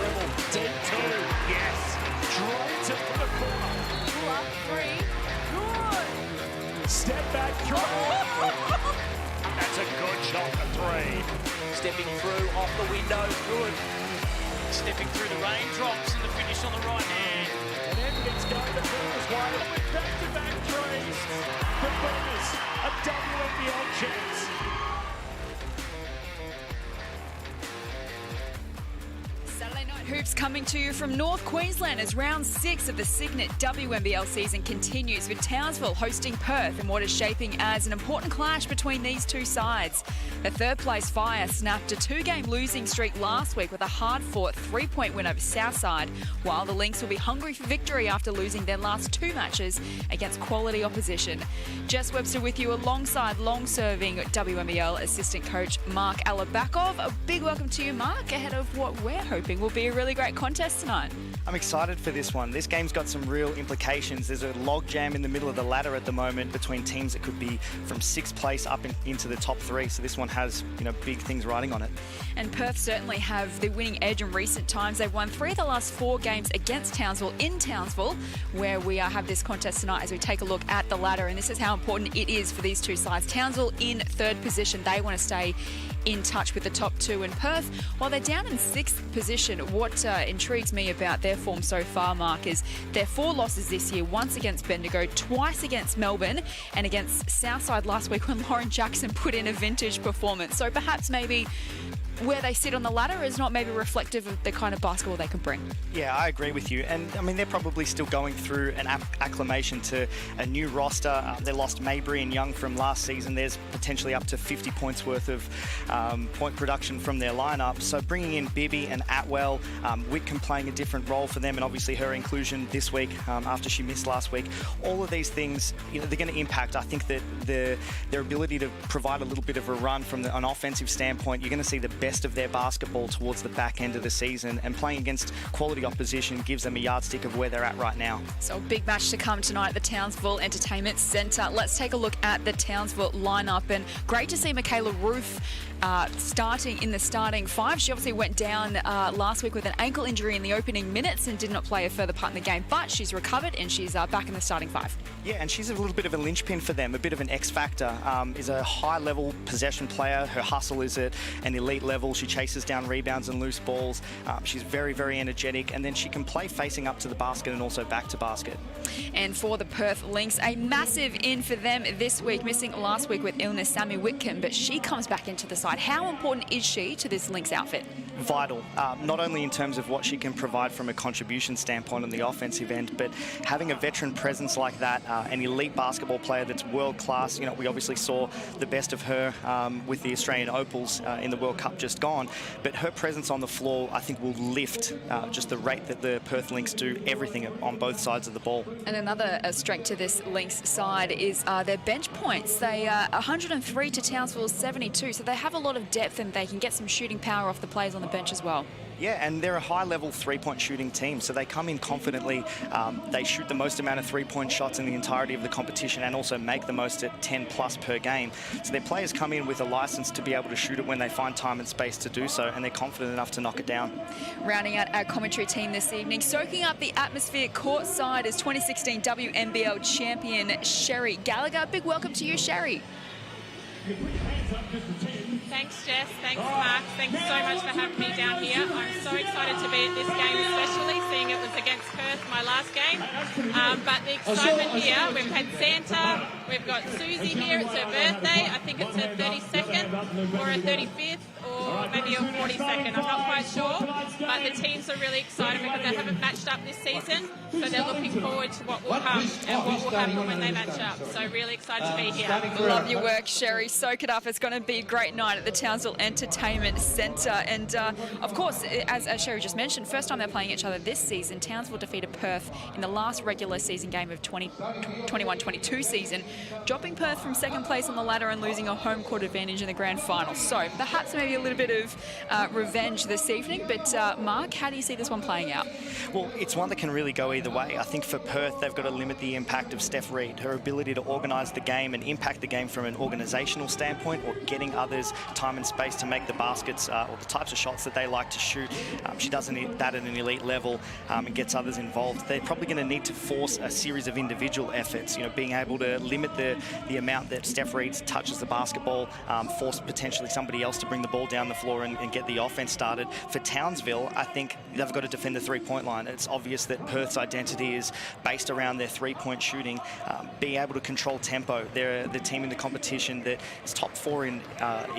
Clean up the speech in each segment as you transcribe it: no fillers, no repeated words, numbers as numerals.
dribble. Deep two. Yes. Drives it for the corner. Up three. Good. Step back three. That's a good shot for three. Stepping through off the window. Good. Stepping through the raindrops and the finish on the right hand. And then it's going to Boomers wide with back-to-back threes. The Boomers, a WNBL chance. Saturday Night Hoops coming to you from North Queensland as round 6 of the Cygnett WNBL season continues, with Townsville hosting Perth in what is shaping as an important clash between these two sides. The third-place Fire snapped a 2-game losing streak last week with a hard-fought 3-point win over Southside, while the Lynx will be hungry for victory after losing their last 2 matches against quality opposition. Jess Webster with you alongside long-serving WNBL assistant coach Mark Alabakov. A big welcome to you, Mark, ahead of what we're hoping will be a really great contest tonight. I'm excited for this one. This game's got some real implications. There's a log jam in the middle of the ladder at the moment between teams that could be from 6th place up into the top 3. So this one has, big things riding on it. And Perth certainly have the winning edge in recent times. They've won 3 of the last 4 games against Townsville in Townsville, where we have this contest tonight as we take a look at the ladder. And this is how important it is for these two sides. Townsville in 3rd position. They want to stay in touch with the top 2 in Perth, while they're down in 6th position. What intrigues me about their form so far, Mark, is their 4 losses this year: once against Bendigo, twice against Melbourne, and against Southside last week when Lauren Jackson put in a vintage performance. So perhaps maybe where they sit on the ladder is not maybe reflective of the kind of basketball they can bring. Yeah, I agree with you. And they're probably still going through an acclimation to a new roster. They lost Mabry and Young from last season. There's potentially up to 50 points worth of point production from their lineup. So bringing in Bibby and Atwell, Whitcomb playing a different role for them, and obviously her inclusion this week after she missed last week. All of these things, they're going to impact. I think that their ability to provide a little bit of a run from an offensive standpoint, you're going to see the best of their basketball towards the back end of the season, and playing against quality opposition gives them a yardstick of where they're at right now. So a big match to come tonight at the Townsville Entertainment Centre. Let's take a look at the Townsville lineup, and great to see Michaela Roof starting in the starting 5. She obviously went down last week with an ankle injury in the opening minutes and did not play a further part in the game, but she's recovered and she's back in the starting 5. Yeah, and she's a little bit of a linchpin for them, a bit of an X factor. Is a high-level possession player. Her hustle is at an elite level. She chases down rebounds and loose balls. She's very, very energetic, and then she can play facing up to the basket and also back to basket. And for the Perth Lynx, a massive in for them this week, missing last week with illness Sammy Whitcomb, but she comes back into the side. How important is she to this Lynx outfit? Vital, not only in terms of what she can provide from a contribution standpoint on the offensive end, but having a veteran presence like that, an elite basketball player that's world class. We obviously saw the best of her with the Australian Opals in the World Cup just gone, but her presence on the floor, I think, will lift just the rate that the Perth Lynx do everything on both sides of the ball. And another strength to this Lynx side is their bench points. They are 103 to Townsville's 72, so they have a lot of depth and they can get some shooting power off the players on the bench as well. Yeah, and they're a high-level 3-point shooting team, so they come in confidently. They shoot the most amount of 3-point shots in the entirety of the competition and also make the most at 10+ per game. So their players come in with a license to be able to shoot it when they find time and space to do so, and they're confident enough to knock it down. Rounding out our commentary team this evening, soaking up the atmosphere courtside is 2016 WNBL champion Sherry Gallagher. Big welcome to you, Sherry. Thanks, Jess. Thanks, Mark. Thanks so much for having me down here. I'm so excited to be at this game, especially seeing it was against Perth, my last game. But the excitement here, we've had Santa, we've got Susie here. It's her birthday. I think it's her 32nd or her 35th or maybe her 42nd. I'm not quite sure. But the teams are really excited because they haven't matched up this season. So they're looking forward to what will come and what will happen when they match up. So really excited to be here. Love your work, Sherry. Soak it up. It's going to be a great night at the Townsville Entertainment Centre. And of course, as Sherry just mentioned, first time they're playing each other this season. Townsville defeated Perth in the last regular season game of 21-22 season, dropping Perth from 2nd place on the ladder and losing a home court advantage in the grand final. So perhaps maybe a little bit of revenge this evening. But Mark, how do you see this one playing out? Well, it's one that can really go either way. I think for Perth, they've got to limit the impact of Steph Reid. Her ability to organise the game and impact the game from an organisational positional standpoint or getting others time and space to make the baskets or the types of shots that they like to shoot. She does that at an elite level and gets others involved. They're probably going to need to force a series of individual efforts, being able to limit the amount that Steph Reid touches the basketball, force potentially somebody else to bring the ball down the floor and get the offense started. For Townsville, I think they've got to defend the three-point line. It's obvious that Perth's identity is based around their three-point shooting, being able to control tempo. They're the team in the competition that is top 4 in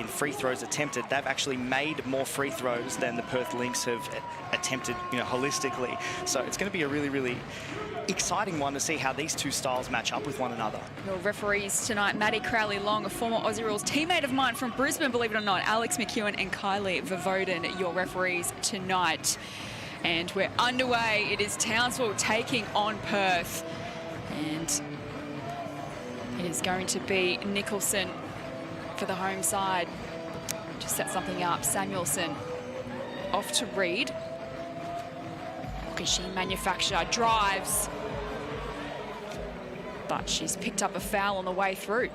free throws attempted. They've actually made more free throws than the Perth Lynx have attempted, holistically. So it's going to be a really, really exciting one to see how these two styles match up with one another. Your referees tonight, Maddie Crowley-Long, a former Aussie Rules teammate of mine from Brisbane, believe it or not, Alex McEwen and Kylie Vivoden, your referees tonight. And we're underway. It is Townsville taking on Perth. And it is going to be Nicholson for the home side to set something up. Samuelson off to Reid. Look as she manufacture, drives. But she's picked up a foul on the way through.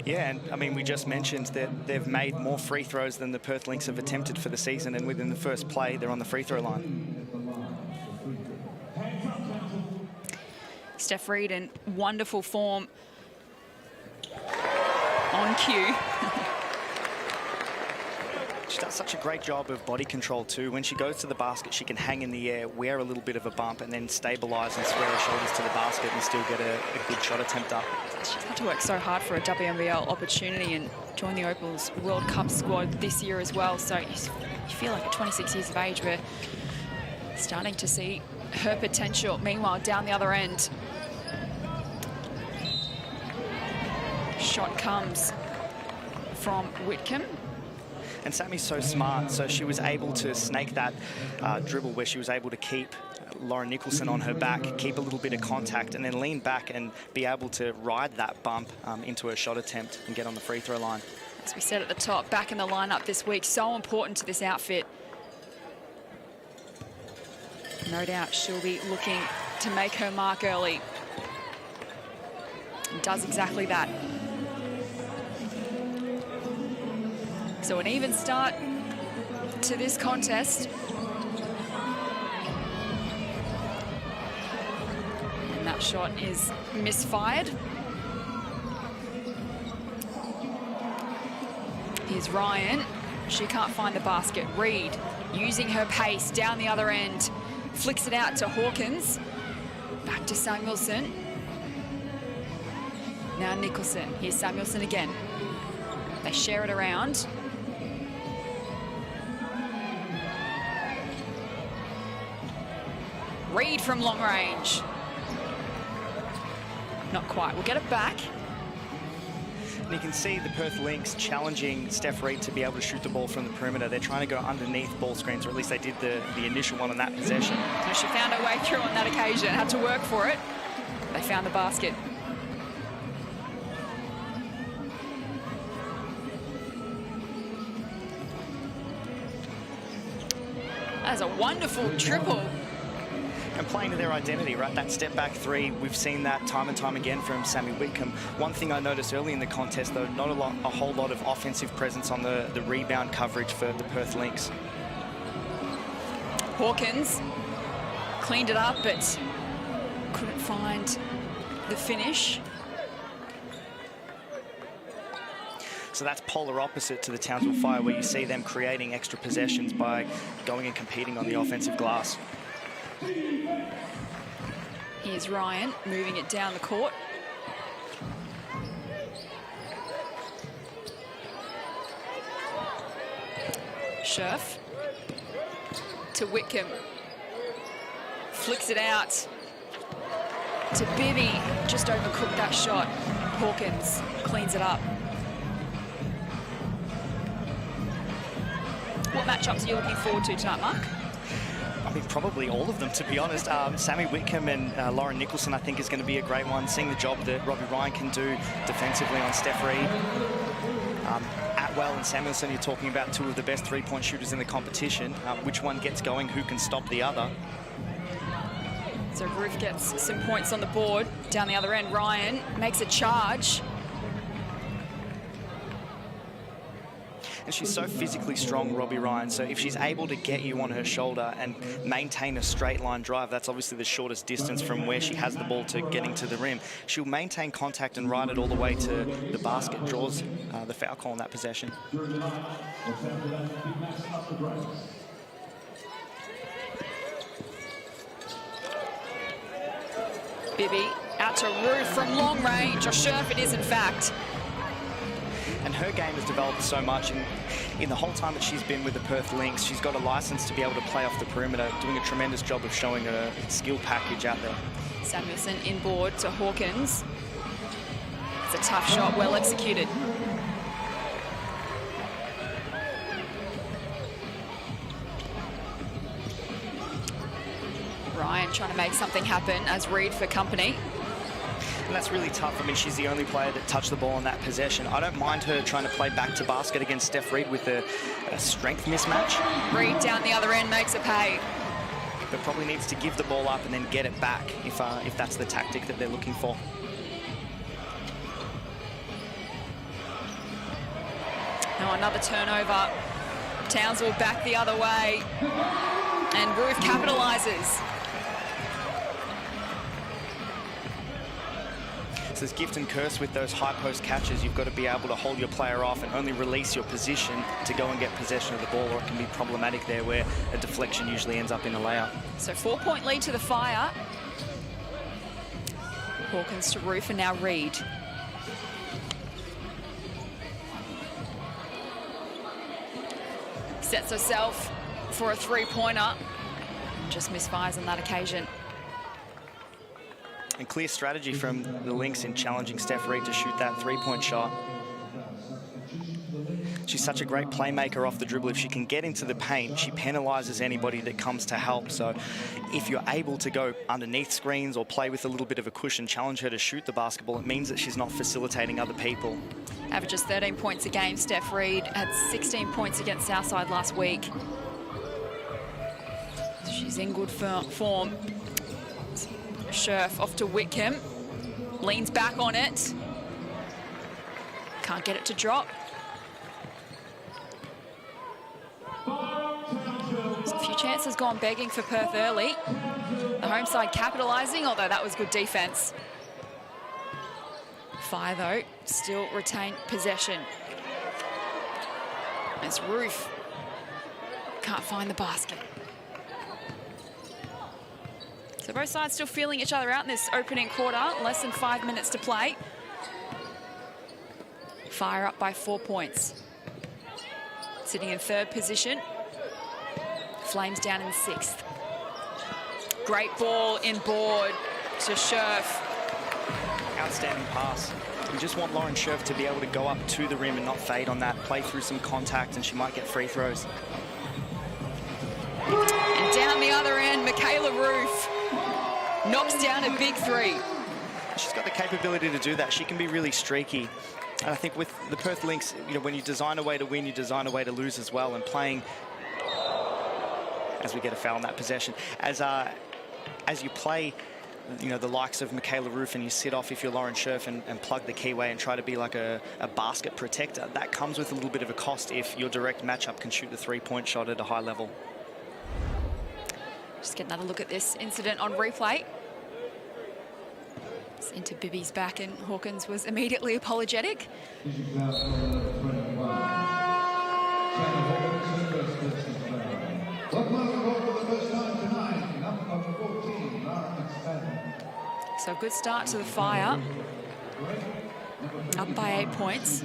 Yeah, and I mean, we just mentioned that they've made more free throws than the Perth Lynx have attempted for the season, and within the first play, they're on the free throw line. Steph Reid in wonderful form on cue. She does such a great job of body control too. When she goes to the basket, she can hang in the air, wear a little bit of a bump, and then stabilise and square her shoulders to the basket and still get a good shot attempt up. She's had to work so hard for a WNBL opportunity and join the Opals World Cup squad this year as well. So you feel like at 26 years of age, we're starting to see her potential. Meanwhile, down the other end, shot comes from Whitcomb. And Sammy's so smart, so she was able to snake that dribble where she was able to keep Lauren Nicholson on her back, keep a little bit of contact, and then lean back and be able to ride that bump into her shot attempt and get on the free throw line. As we said at the top, back in the lineup this week, so important to this outfit. No doubt she'll be looking to make her mark early. And does exactly that. So an even start to this contest. And that shot is misfired. Here's Ryan. She can't find the basket. Reid using her pace down the other end. Flicks it out to Hawkins. Back to Samuelson. Now Nicholson. Here's Samuelson again. They share it around. Reid from long range. Not quite. We'll get it back. And you can see the Perth Lynx challenging Steph Reid to be able to shoot the ball from the perimeter. They're trying to go underneath ball screens, or at least they did the initial one on that possession. So she found her way through on that occasion. Had to work for it. They found the basket. That's a wonderful triple. And playing to their identity, right? That step back three, we've seen that time and time again from Sammy Whitcomb. One thing I noticed early in the contest, though, not a whole lot of offensive presence on the rebound coverage for the Perth Lynx. Hawkins cleaned it up, but couldn't find the finish. So that's polar opposite to the Townsville Fire, where you see them creating extra possessions by going and competing on the offensive glass. Here's Ryan moving it down the court. Scherf to Whitcomb. Flicks it out to Bibby. Just overcooked that shot. Hawkins cleans it up. What matchups are you looking forward to tonight, Mark? I mean, probably all of them, to be honest. Sammy Whitcomb and Lauren Nicholson, I think, is going to be a great one. Seeing the job that Robbie Ryan can do defensively on Steph Reid. Atwell and Samuelson, you're talking about two of the best three-point shooters in the competition. Which one gets going, who can stop the other? So Ruth gets some points on the board. Down the other end, Ryan makes a charge. And she's so physically strong, Robbie Ryan, so if she's able to get you on her shoulder and maintain a straight line drive, that's obviously the shortest distance from where she has the ball to getting to the rim. She'll maintain contact and ride it all the way to the basket, draws the foul call in that possession. Bibby out to Ruth from long range, or Scherf it is in fact. And her game has developed so much in the whole time that she's been with the Perth Lynx. She's got a license to be able to play off the perimeter, doing a tremendous job of showing her skill package out there. Samuelson inboard to Hawkins. It's a tough shot, well executed. Ryan trying to make something happen as Reed for company. And that's really tough. I mean, she's the only player that touched the ball on that possession. I don't mind her trying to play back to basket against Steph Reed with a strength mismatch. Reed down the other end makes it pay. But probably needs to give the ball up and then get it back if that's the tactic that they're looking for. Now another turnover. Townsville back the other way. And Ruth capitalises. So there's gift and curse with those high post catches. You've got to be able to hold your player off and only release your position to go and get possession of the ball, or it can be problematic there where a deflection usually ends up in a layup. So 4-point lead to the Fire. Hawkins to Ruth and now Reed. Sets herself for a three-pointer. Just misfires on that occasion. And clear strategy from the Lynx in challenging Steph Reed to shoot that three-point shot. She's such a great playmaker off the dribble. If she can get into the paint, she penalizes anybody that comes to help. So if you're able to go underneath screens or play with a little bit of a cushion, challenge her to shoot the basketball, it means that she's not facilitating other people. Averages 13 points a game. Steph Reed had 16 points against Southside last week. She's in good form. Scherf off to Whitcomb. Leans back on it. Can't get it to drop. So a few chances gone begging for Perth early. The home side capitalising, although that was good defence. Fire, though, still retain possession. As Ruth can't find the basket. So both sides still feeling each other out in this opening quarter. Less than 5 minutes to play. Fire up by 4 points. Sitting in third position. Flames down in sixth. Great ball inboard to Scherf. Outstanding pass. You just want Lauren Scherf to be able to go up to the rim and not fade on that, play through some contact, and she might get free throws. And down the other end, Michaela Roof knocks down a big three. She's got the capability to do that. She can be really streaky. And I think with the Perth Lynx, you know, when you design a way to win, you design a way to lose as well. And playing, as we get a foul in that possession, as you play, you know, the likes of Michaela Roof and you sit off if you're Lauren Scherf and plug the keyway and try to be like a basket protector, that comes with a little bit of a cost if your direct matchup can shoot the three-point shot at a high level. Just get another look at this incident on replay. It's into Bibby's back and Hawkins was immediately apologetic. So good start to the Fire. Up by 8 points.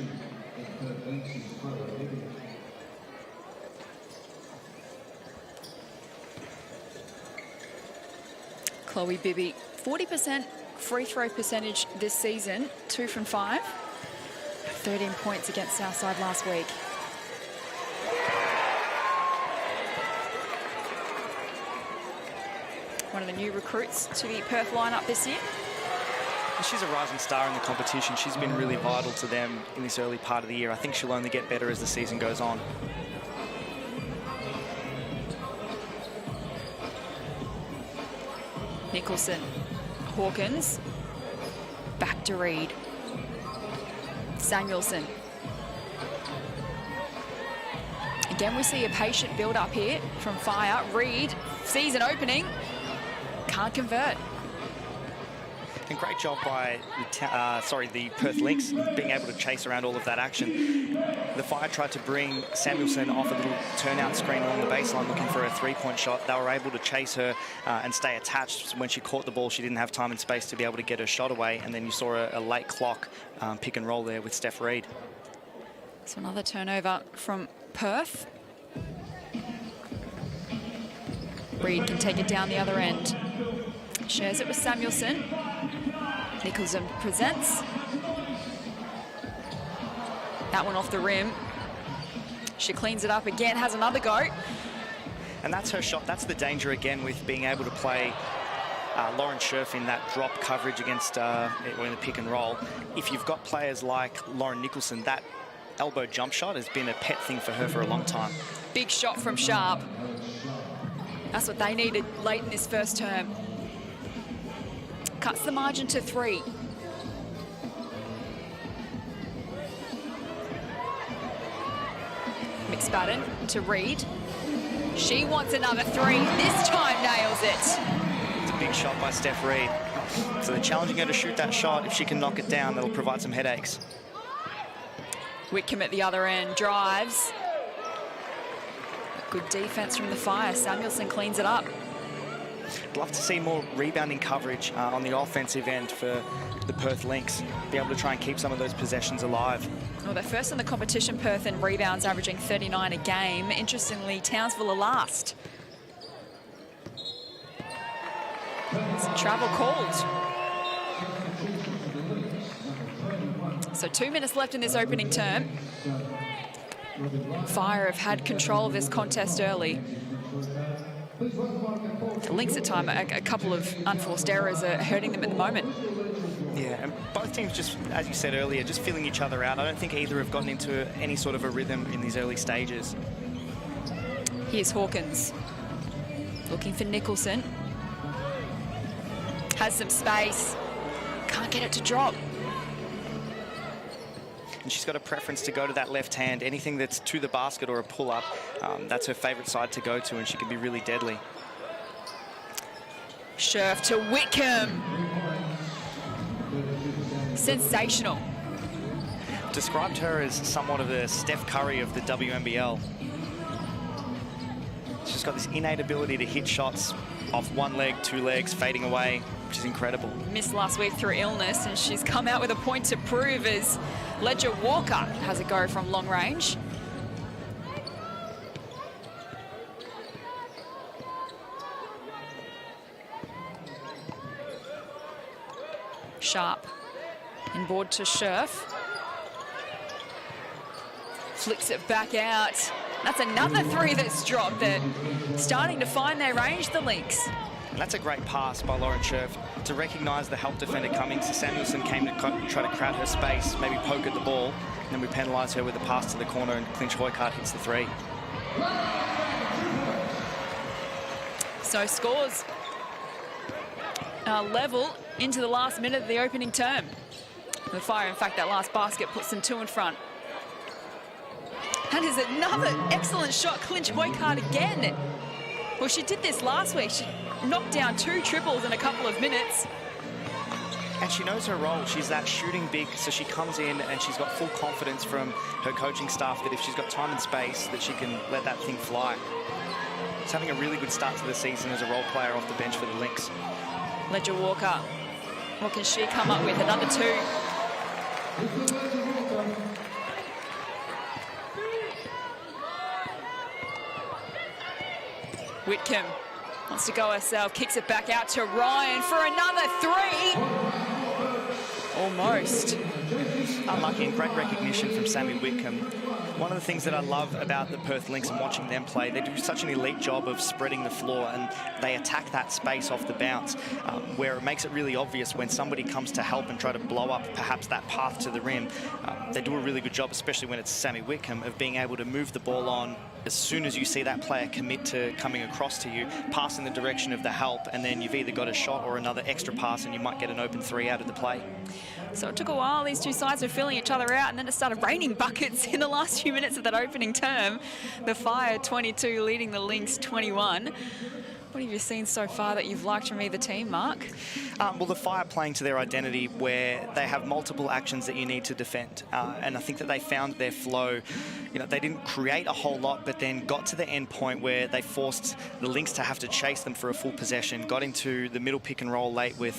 Chloe Bibby, 40% free throw percentage this season, 2 from 5. 13 points against Southside last week. One of the new recruits to the Perth lineup this year. She's a rising star in the competition. She's been really vital to them in this early part of the year. I think she'll only get better as the season goes on. Nicholson, Hawkins, back to Reed. Samuelson. Again, we see a patient build up here from Fire. Reed sees an opening, can't convert. And great job by the Perth Lynx being able to chase around all of that action. The Fire tried to bring Samuelson off a little turnout screen along the baseline looking for a three-point shot. They were able to chase her and stay attached. When she caught the ball, she didn't have time and space to be able to get her shot away. And then you saw a late clock pick and roll there with Steph Reed. So another turnover from Perth. Reed can take it down the other end. Shares it with Samuelson. Nicholson presents. That one off the rim. She cleans it up again, has another go. And that's her shot. That's the danger again with being able to play Lauren Scherf in that drop coverage against in the pick and roll. If you've got players like Lauren Nicholson, that elbow jump shot has been a pet thing for her for a long time. Big shot from Sharp. That's what they needed late in this first term. Cuts the margin to 3. McSpadden to Reed. She wants another 3. This time nails it. It's a big shot by Steph Reed. So they're challenging her to shoot that shot. If she can knock it down, that'll provide some headaches. Whitcomb at the other end drives. Good defense from the Fire. Samuelson cleans it up. I'd love to see more rebounding coverage on the offensive end for the Perth Lynx. Be able to try and keep some of those possessions alive. Well, they're first in the competition, Perth, in rebounds, averaging 39 a game. Interestingly, Townsville are last. Some travel called. So 2 minutes left in this opening term. Fire have had control of this contest early. The Lynx at time, a couple of unforced errors are hurting them at the moment. Yeah, and both teams just, as you said earlier, just feeling each other out. I don't think either have gotten into any sort of a rhythm in these early stages. Here's Hawkins. Looking for Nicholson. Has some space. Can't get it to drop. And she's got a preference to go to that left hand. Anything that's to the basket or a pull-up, that's her favourite side to go to, and she can be really deadly. Scherf to Whitcomb. Sensational. Described her as somewhat of a Steph Curry of the WNBL. She's got this innate ability to hit shots off one leg, 2 legs, fading away, which is incredible. Missed last week through illness, and she's come out with a point to prove as Ledger Walker has a go from long range. Sharp. Inboard to Scherf. Flicks it back out. That's another 3 that's dropped. They're starting to find their range, the Lynx. And that's a great pass by Lauren Scherf to recognise the help defender coming. So Samuelson came to try to crowd her space, maybe poke at the ball, and then we penalise her with a pass to the corner, and Clinch Hoycart hits the 3. So scores level into the last minute of the opening term. The Fire, in fact, that last basket puts them 2 in front. And is another excellent shot, Clinch Hoycart again. Well, she did this last week. She knocked down 2 triples in a couple of minutes. And she knows her role. She's that shooting big, so she comes in and she's got full confidence from her coaching staff that if she's got time and space, that she can let that thing fly. She's having a really good start to the season as a role player off the bench for the Lynx. Ledger Walker, what can she come up with? Another 2. Whitcomb wants to go herself, kicks it back out to Ryan for another 3. Almost. Unlucky, and great recognition from Sammy Whitcomb. One of the things that I love about the Perth Lynx and watching them play, they do such an elite job of spreading the floor, and they attack that space off the bounce, where it makes it really obvious when somebody comes to help and try to blow up perhaps that path to the rim. They do a really good job, especially when it's Sammy Whitcomb, of being able to move the ball on, as soon as you see that player commit to coming across to you, pass in the direction of the help, and then you've either got a shot or another extra pass, and you might get an open three out of the play. So it took a while. These two sides were filling each other out, and then it started raining buckets in the last few minutes of that opening term. The Fire 22 leading the Lynx 21. What have you seen so far that you've liked from either team, Mark? Well, the Fire playing to their identity where they have multiple actions that you need to defend. And I think that they found their flow. You know, they didn't create a whole lot, but then got to the end point where they forced the Lynx to have to chase them for a full possession, got into the middle pick and roll late with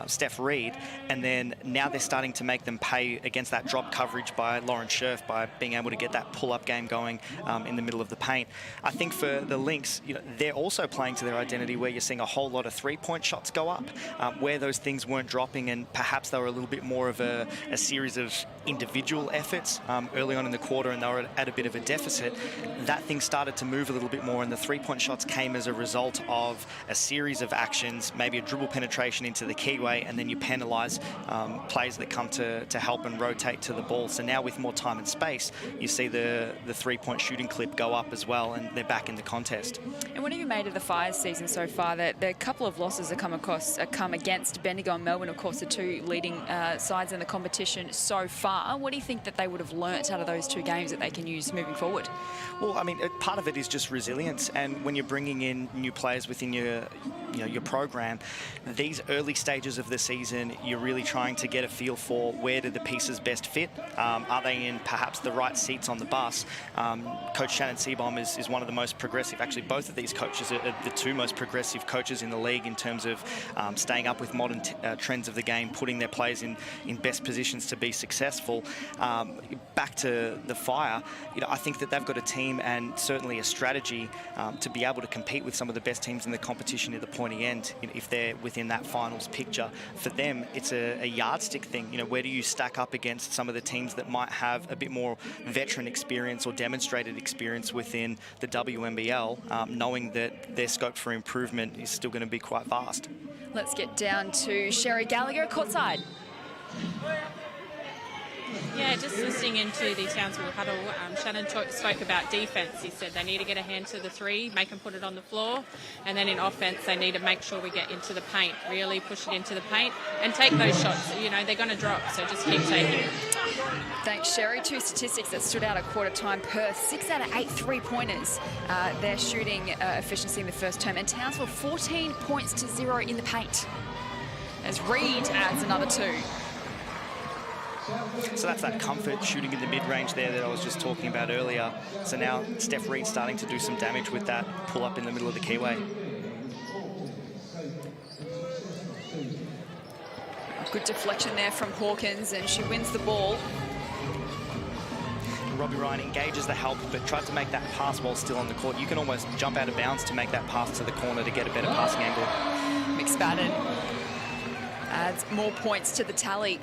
Steph Reed, and then now they're starting to make them pay against that drop coverage by Lauren Scherf by being able to get that pull-up game going in the middle of the paint. I think for the Lynx, you know, they're also playing to their identity where you're seeing a whole lot of three-point shots go up, where those things weren't dropping, and perhaps they were a little bit more of a series of individual efforts early on in the quarter, and they were at a bit of a deficit. That thing started to move a little bit more, and the three-point shots came as a result of a series of actions, maybe a dribble penetration into the keyway, and then you penalise players that come to help and rotate to the ball. So now with more time and space, you see the three-point shooting clip go up as well, and they're back in the contest. And what have you made of the Fire's season so far? That a couple of losses have come against Bendigo and Melbourne, of course, the two leading sides in the competition so far. What do you think that they would have learnt out of those two games that they can use moving forward? Well, I mean, part of it is just resilience, and when you're bringing in new players within your program, these early stages of the season, you're really trying to get a feel for where do the pieces best fit. Are they in perhaps the right seats on the bus? Coach Shannon Seabaum is one of the most progressive. Actually, both of these coaches are the two most progressive coaches in the league in terms of staying up with modern trends of the game, putting their players in best positions to be successful. Back to the Fire, you know, I think that they've got a team and certainly a strategy to be able to compete with some of the best teams in the competition at the pointy end. You know, if they're within that finals picture, for them it's a yardstick thing. You know, where do you stack up against some of the teams that might have a bit more veteran experience or demonstrated experience within the WNBL, knowing that their scope for improvement is still going to be quite vast. Let's get down to Sherry Gallagher courtside. Yeah, just listening into the Townsville huddle, Shannon spoke about defence. He said they need to get a hand to the three, make them put it on the floor, and then in offence they need to make sure we get into the paint, really push it into the paint and take those shots. You know, they're going to drop, so just keep taking it. Thanks, Sherry. Two statistics that stood out at quarter time. Perth, 6 out of 8 three-pointers. Their shooting efficiency in the first term. And Townsville, 14 points to 0 in the paint, as Reed adds another 2. So that's that comfort shooting in the mid-range there that I was just talking about earlier. So now Steph Reed starting to do some damage with that pull-up in the middle of the keyway. Good deflection there from Hawkins, and she wins the ball. Robbie Ryan engages the help, but tried to make that pass while still on the court. You can almost jump out of bounds to make that pass to the corner to get a better passing angle. McSpadden adds more points to the tally.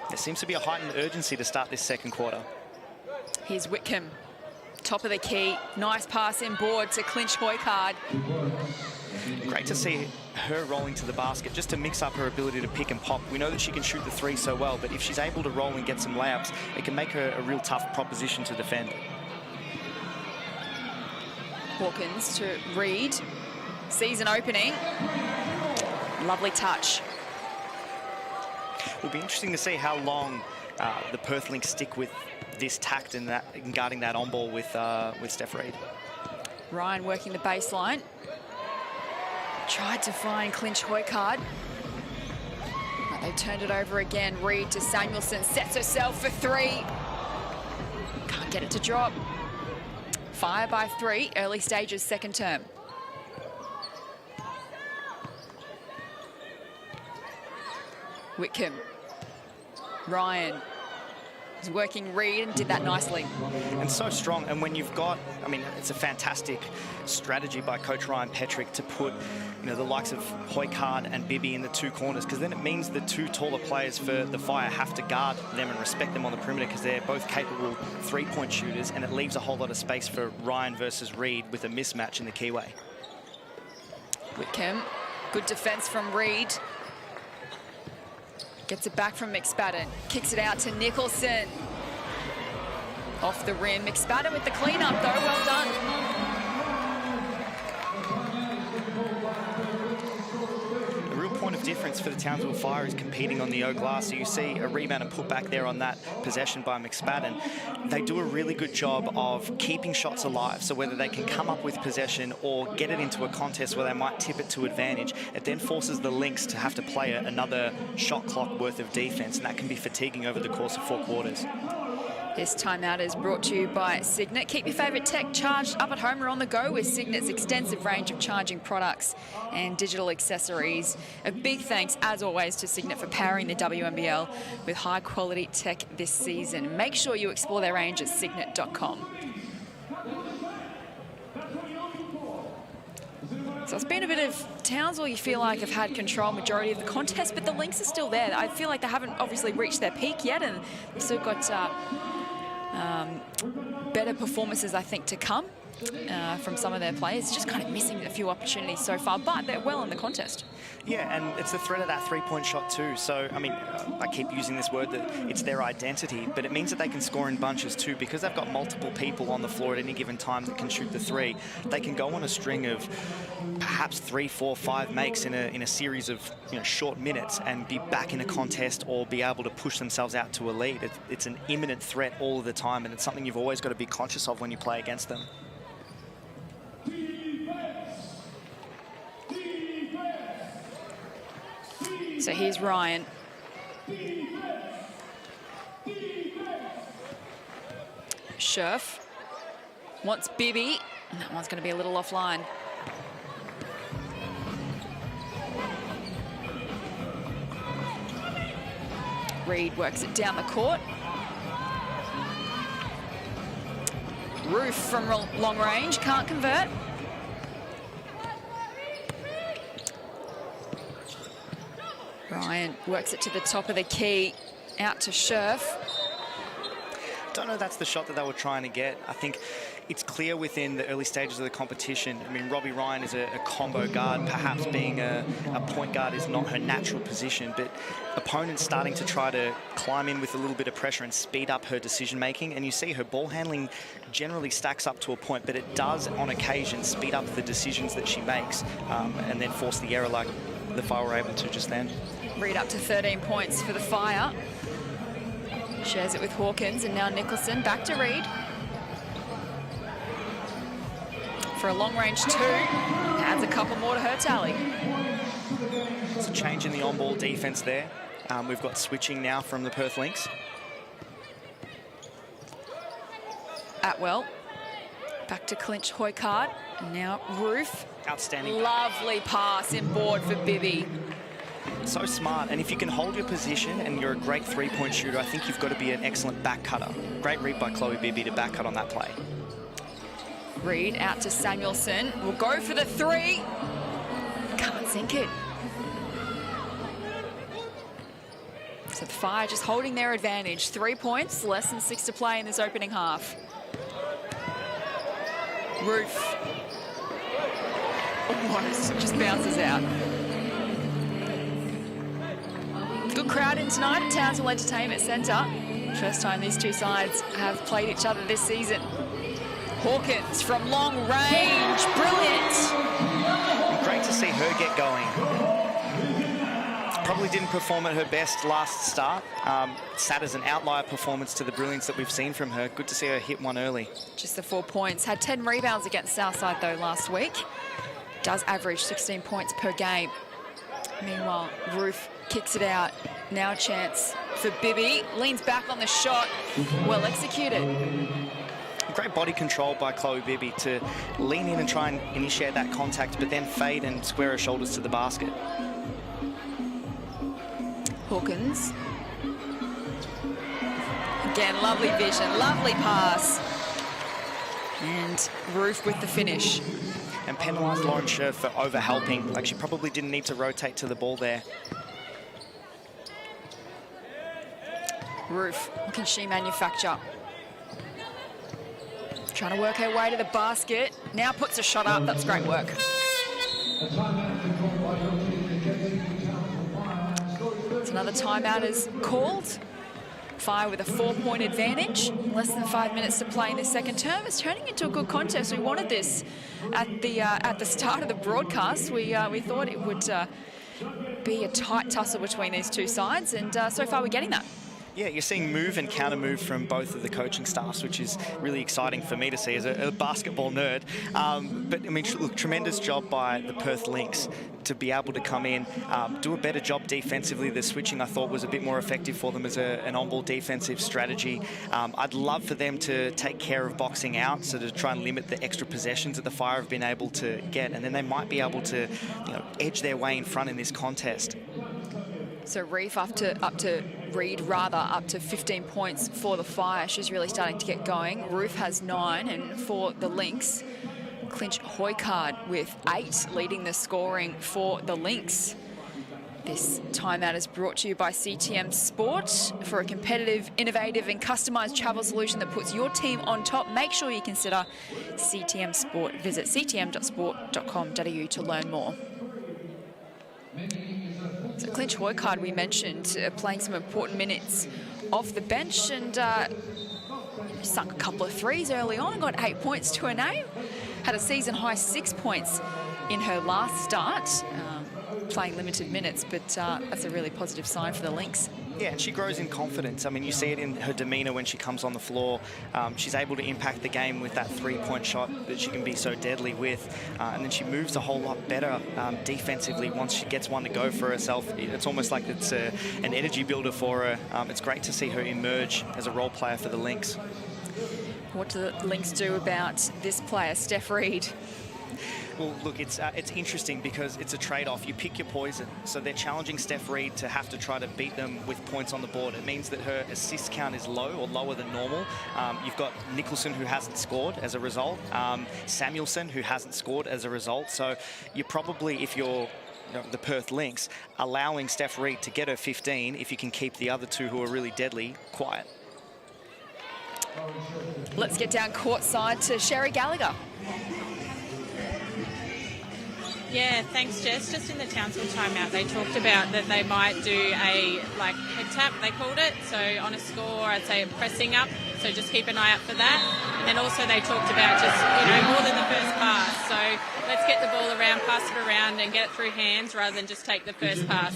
There seems to be a heightened urgency to start this second quarter. Here's Whitcomb, top of the key. Nice pass in board to Clinch Hoycard. Great to see her rolling to the basket just to mix up her ability to pick and pop. We know that she can shoot the three so well, but if she's able to roll and get some layups, it can make her a real tough proposition to defend. Hawkins to Reed. Sees an opening. Lovely touch. It'll be interesting to see how long the Perth Lynx stick with this tact and guarding that on ball with Steph Reed. Ryan working the baseline. Tried to find Clinch Hoycard. But they turned it over again. Reed to Samuelson. Sets herself for 3. Can't get it to drop. Fire by 3. Early stages, second term. Whitcomb. Ryan is working Reed and did that nicely. And so strong. And when you've got, I mean, it's a fantastic strategy by Coach Ryan Petrick to put, you know, the likes of Hoycard and Bibby in the two corners, because then it means the two taller players for the Fire have to guard them and respect them on the perimeter because they're both capable three-point shooters, and it leaves a whole lot of space for Ryan versus Reed with a mismatch in the keyway. Whitcomb, good defense from Reed. Gets it back from McSpadden. Kicks it out to Nicholson. Off the rim. McSpadden with the clean-up, though. Well done. Point of difference for the Townsville Fire is competing on the O glass. So you see a rebound and put back there on that possession by McSpadden. They do a really good job of keeping shots alive. So whether they can come up with possession or get it into a contest where they might tip it to advantage, it then forces the Lynx to have to play another shot clock worth of defense, and that can be fatiguing over the course of 4 quarters. This timeout is brought to you by Cygnett. Keep your favourite tech charged up at home or on the go with Cygnett's extensive range of charging products and digital accessories. A big thanks, as always, to Cygnett for powering the WNBL with high-quality tech this season. Make sure you explore their range at cygnett.com. So it's been a bit of Townsville, you feel like, have had control majority of the contest, but the Lynx are still there. I feel like they haven't obviously reached their peak yet, and they've still got better performances, I think, to come from some of their players. Just kind of missing a few opportunities so far, but they're well in the contest. Yeah, and it's the threat of that three-point shot too. So, I mean, I keep using this word that it's their identity, but it means that they can score in bunches too, because they've got multiple people on the floor at any given time that can shoot the three. They can go on a string of perhaps 3, 4, 5 makes in a series of short minutes and be back in a contest or be able to push themselves out to a lead. It's an imminent threat all of the time, and it's something you've always got to be conscious of when you play against them. So here's Ryan. Scherf wants Bibby, and that one's going to be a little offline. Reed works it down the court. Roof from long range, can't convert. Ryan works it to the top of the key, out to Scherf. Don't know if that's the shot that they were trying to get. I think it's clear within the early stages of the competition. I mean, Robbie Ryan is a combo guard. Perhaps being a point guard is not her natural position, but opponents starting to try to climb in with a little bit of pressure and speed up her decision-making. And you see her ball handling generally stacks up to a point, but it does, on occasion, speed up the decisions that she makes and then force the error like the Fire were able to just then. Reed up to 13 points for the Fire. Shares it with Hawkins, and now Nicholson back to Reed. For a long range 2, adds a couple more to her tally. It's a change in the on-ball defense there. We've got switching now from the Perth Lynx. Atwell, back to clinch Hoykard, and now Roof. Outstanding. Lovely pass inboard for Bibby. So smart, and if you can hold your position and you're a great three-point shooter, I think you've got to be an excellent back cutter. Great read by Chloe Bibby to back cut on that play. Reed out to Samuelson. Will go for the 3. Can't sink it. So the Fire just holding their advantage. 3 points, less than 6 to play in this opening half. Roof. Almost just bounces out. Good crowd in tonight at Townsville Entertainment Centre. First time these two sides have played each other this season. Hawkins from long range, brilliant. Great to see her get going. Probably didn't perform at her best last start. Sat as an outlier performance to the brilliance that we've seen from her. Good to see her hit one early. Just the 4 points. Had 10 rebounds against Southside though last week. Does average 16 points per game. Meanwhile, Roof kicks it out. Now a chance for Bibby. Leans back on the shot. Well executed. Great body control by Chloe Bibby to lean in and try and initiate that contact, but then fade and square her shoulders to the basket. Hawkins. Again, lovely vision, lovely pass. And Roof with the finish. And penalised Lauren Scherf for over-helping. Like, she probably didn't need to rotate to the ball there. Roof, what can she manufacture? Trying to work her way to the basket. Now puts a shot up. That's great work. It's another timeout is called. Fire with a 4-point advantage. Less than 5 minutes to play in the second term. It's turning into a good contest. We wanted this at the start of the broadcast. We thought it would be a tight tussle between these two sides, and so far we're getting that. Yeah, you're seeing move and counter move from both of the coaching staffs, which is really exciting for me to see as a basketball nerd. But I mean, look, tremendous job by the Perth Lynx to be able to come in, do a better job defensively. The switching, I thought, was a bit more effective for them as an on-ball defensive strategy. I'd love for them to take care of boxing out, so to try and limit the extra possessions that the Fire have been able to get, and then they might be able to, edge their way in front in this contest. So Reef up to Reed, up to 15 points for the Fire. She's really starting to get going. Roof has 9, and for the Lynx, Clinch Hoycard with 8, leading the scoring for the Lynx. This timeout is brought to you by CTM Sport. For a competitive, innovative and customised travel solution that puts your team on top, make sure you consider CTM Sport. Visit ctm.sport.com.au to learn more. So Clinch Hoycard, we mentioned, playing some important minutes off the bench, and sunk a couple of threes early on, got 8 points to her name. Had a season-high 6 points in her last start, playing limited minutes, but that's a really positive sign for the Lynx. Yeah, and she grows in confidence. I mean, you see it in her demeanour when she comes on the floor. She's able to impact the game with that 3-point shot that she can be so deadly with. And then she moves a whole lot better defensively once she gets one to go for herself. It's almost like it's an energy builder for her. It's great to see her emerge as a role player for the Lynx. What do the Lynx do about this player, Steph Reed? Well, look, it's interesting because it's a trade-off. You pick your poison. So they're challenging Steph Reed to have to try to beat them with points on the board. It means that her assist count is low or lower than normal. You've got Nicholson, who hasn't scored as a result. Samuelson, who hasn't scored as a result. So you're probably, if you're the Perth Lynx, allowing Steph Reed to get her 15 if you can keep the other two who are really deadly quiet. Let's get down courtside to Sherry Gallagher. Yeah, thanks, Jess. Just in the Townsville timeout, they talked about that they might do a head tap, they called it. So on a score, I'd say pressing up. So just keep an eye out for that. And also they talked about just, more than the first pass. So let's get the ball around, pass it around and get it through hands rather than just take the first pass.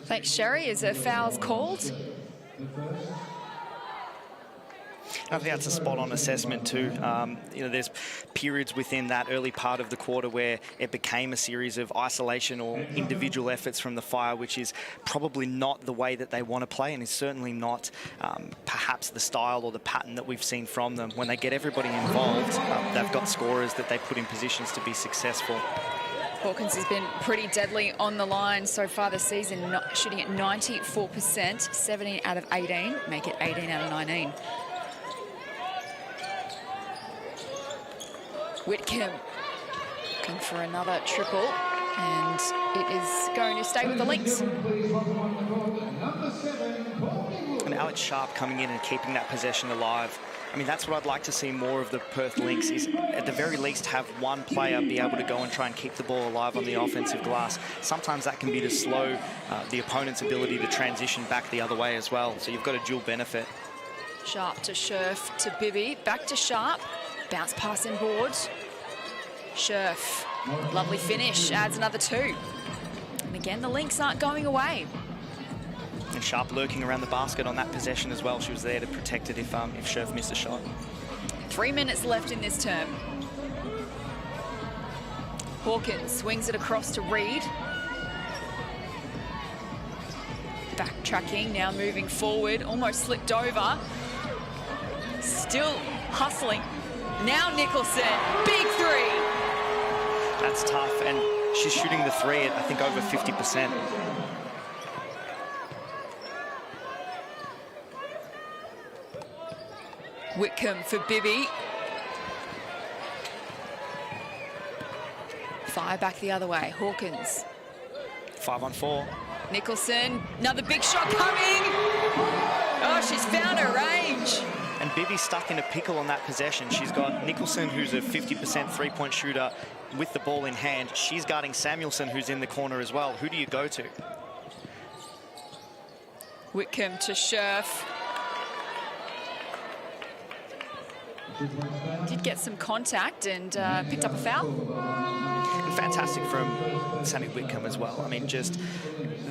Thanks, Sherry. Is a foul's called? I think that's a spot-on assessment too. There's periods within that early part of the quarter where it became a series of isolation or individual efforts from the Fire, which is probably not the way that they want to play, and is certainly not perhaps the style or the pattern that we've seen from them. When they get everybody involved, they've got scorers that they put in positions to be successful. Hawkins has been pretty deadly on the line so far this season, shooting at 94%, 17 out of 18, make it 18 out of 19. Whitcomb looking for another triple, and it is going to stay with the Lynx. And Alex Sharp coming in and keeping that possession alive. I mean, that's what I'd like to see more of the Perth Lynx, is at the very least have one player be able to go and try and keep the ball alive on the offensive glass. Sometimes that can be to slow the opponent's ability to transition back the other way as well. So you've got a dual benefit. Sharp to Scherf to Bibby, back to Sharp. Bounce pass in board. Scherf, lovely finish, adds another 2. And again, the Lynx aren't going away. And Sharp lurking around the basket on that possession as well. She was there to protect it if Scherf missed a shot. 3 minutes left in this term. Hawkins swings it across to Reed. Backtracking, now moving forward, almost slipped over. Still hustling. Now Nicholson, big 3. That's tough, and she's shooting the 3 at, I think, over 50%. Whitcomb for Bibby. Fire back the other way, Hawkins. 5-on-4. Nicholson, another big shot coming. Oh, she's found her range. And Bibby's stuck in a pickle on that possession. She's got Nicholson, who's a 50% three-point shooter with the ball in hand. She's guarding Samuelson, who's in the corner as well. Who do you go to? Whitcomb to Scherf. Did get some contact and picked up a foul. And fantastic from Sammy Whitcomb as well. I mean, just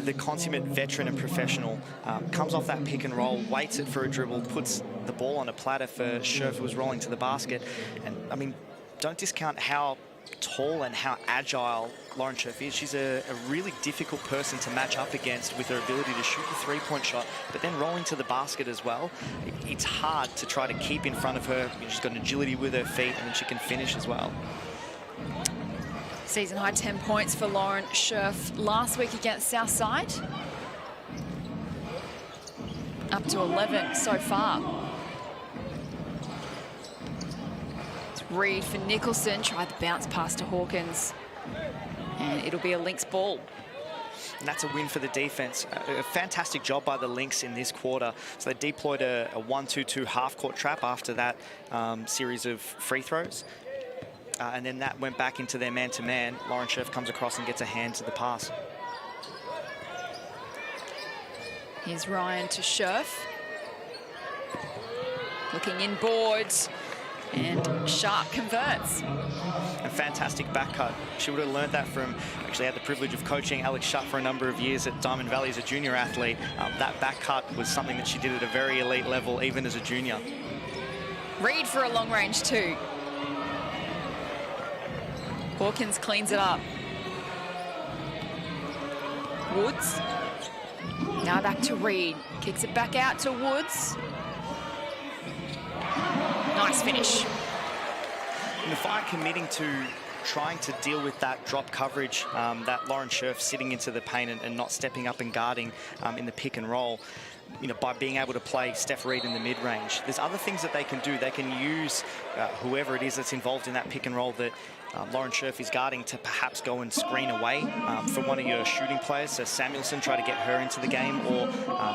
the consummate veteran and professional. Comes off that pick and roll, waits it for a dribble, puts the ball on a platter for Scherf, who was rolling to the basket. And, I mean, don't discount how tall and how agile Lauren Scherf is. She's a really difficult person to match up against with her ability to shoot the three-point shot, but then rolling to the basket as well. It's hard to try to keep in front of her. She's got an agility with her feet, and then she can finish as well. Season high 10 points for Lauren Scherf last week against Southside. Up to 11 so far. Reed for Nicholson, tried the bounce pass to Hawkins. And it'll be a Lynx ball. And that's a win for the defense. A fantastic job by the Lynx in this quarter. So they deployed a 1-2-2 half-court trap after that series of free throws. And then that went back into their man-to-man. Lauren Scherf comes across and gets a hand to the pass. Here's Ryan to Scherf. Looking inboard. And Sharp converts. A fantastic back cut. She would have learned that from, actually had the privilege of coaching Alex Shutt for a number of years at Diamond Valley as a junior athlete. That back cut was something that she did at a very elite level, even as a junior. Reed for a long range too. Hawkins cleans it up. Woods. Now back to Reed. Kicks it back out to Woods. Nice finish. And the Fire committing to trying to deal with that drop coverage, that Lauren Scherf sitting into the paint and not stepping up and guarding in the pick and roll, by being able to play Steph Reed in the mid-range. There's other things that they can do. They can use whoever it is that's involved in that pick and roll that Lauren Scherf is guarding to perhaps go and screen away from one of your shooting players. So Samuelson, try to get her into the game, or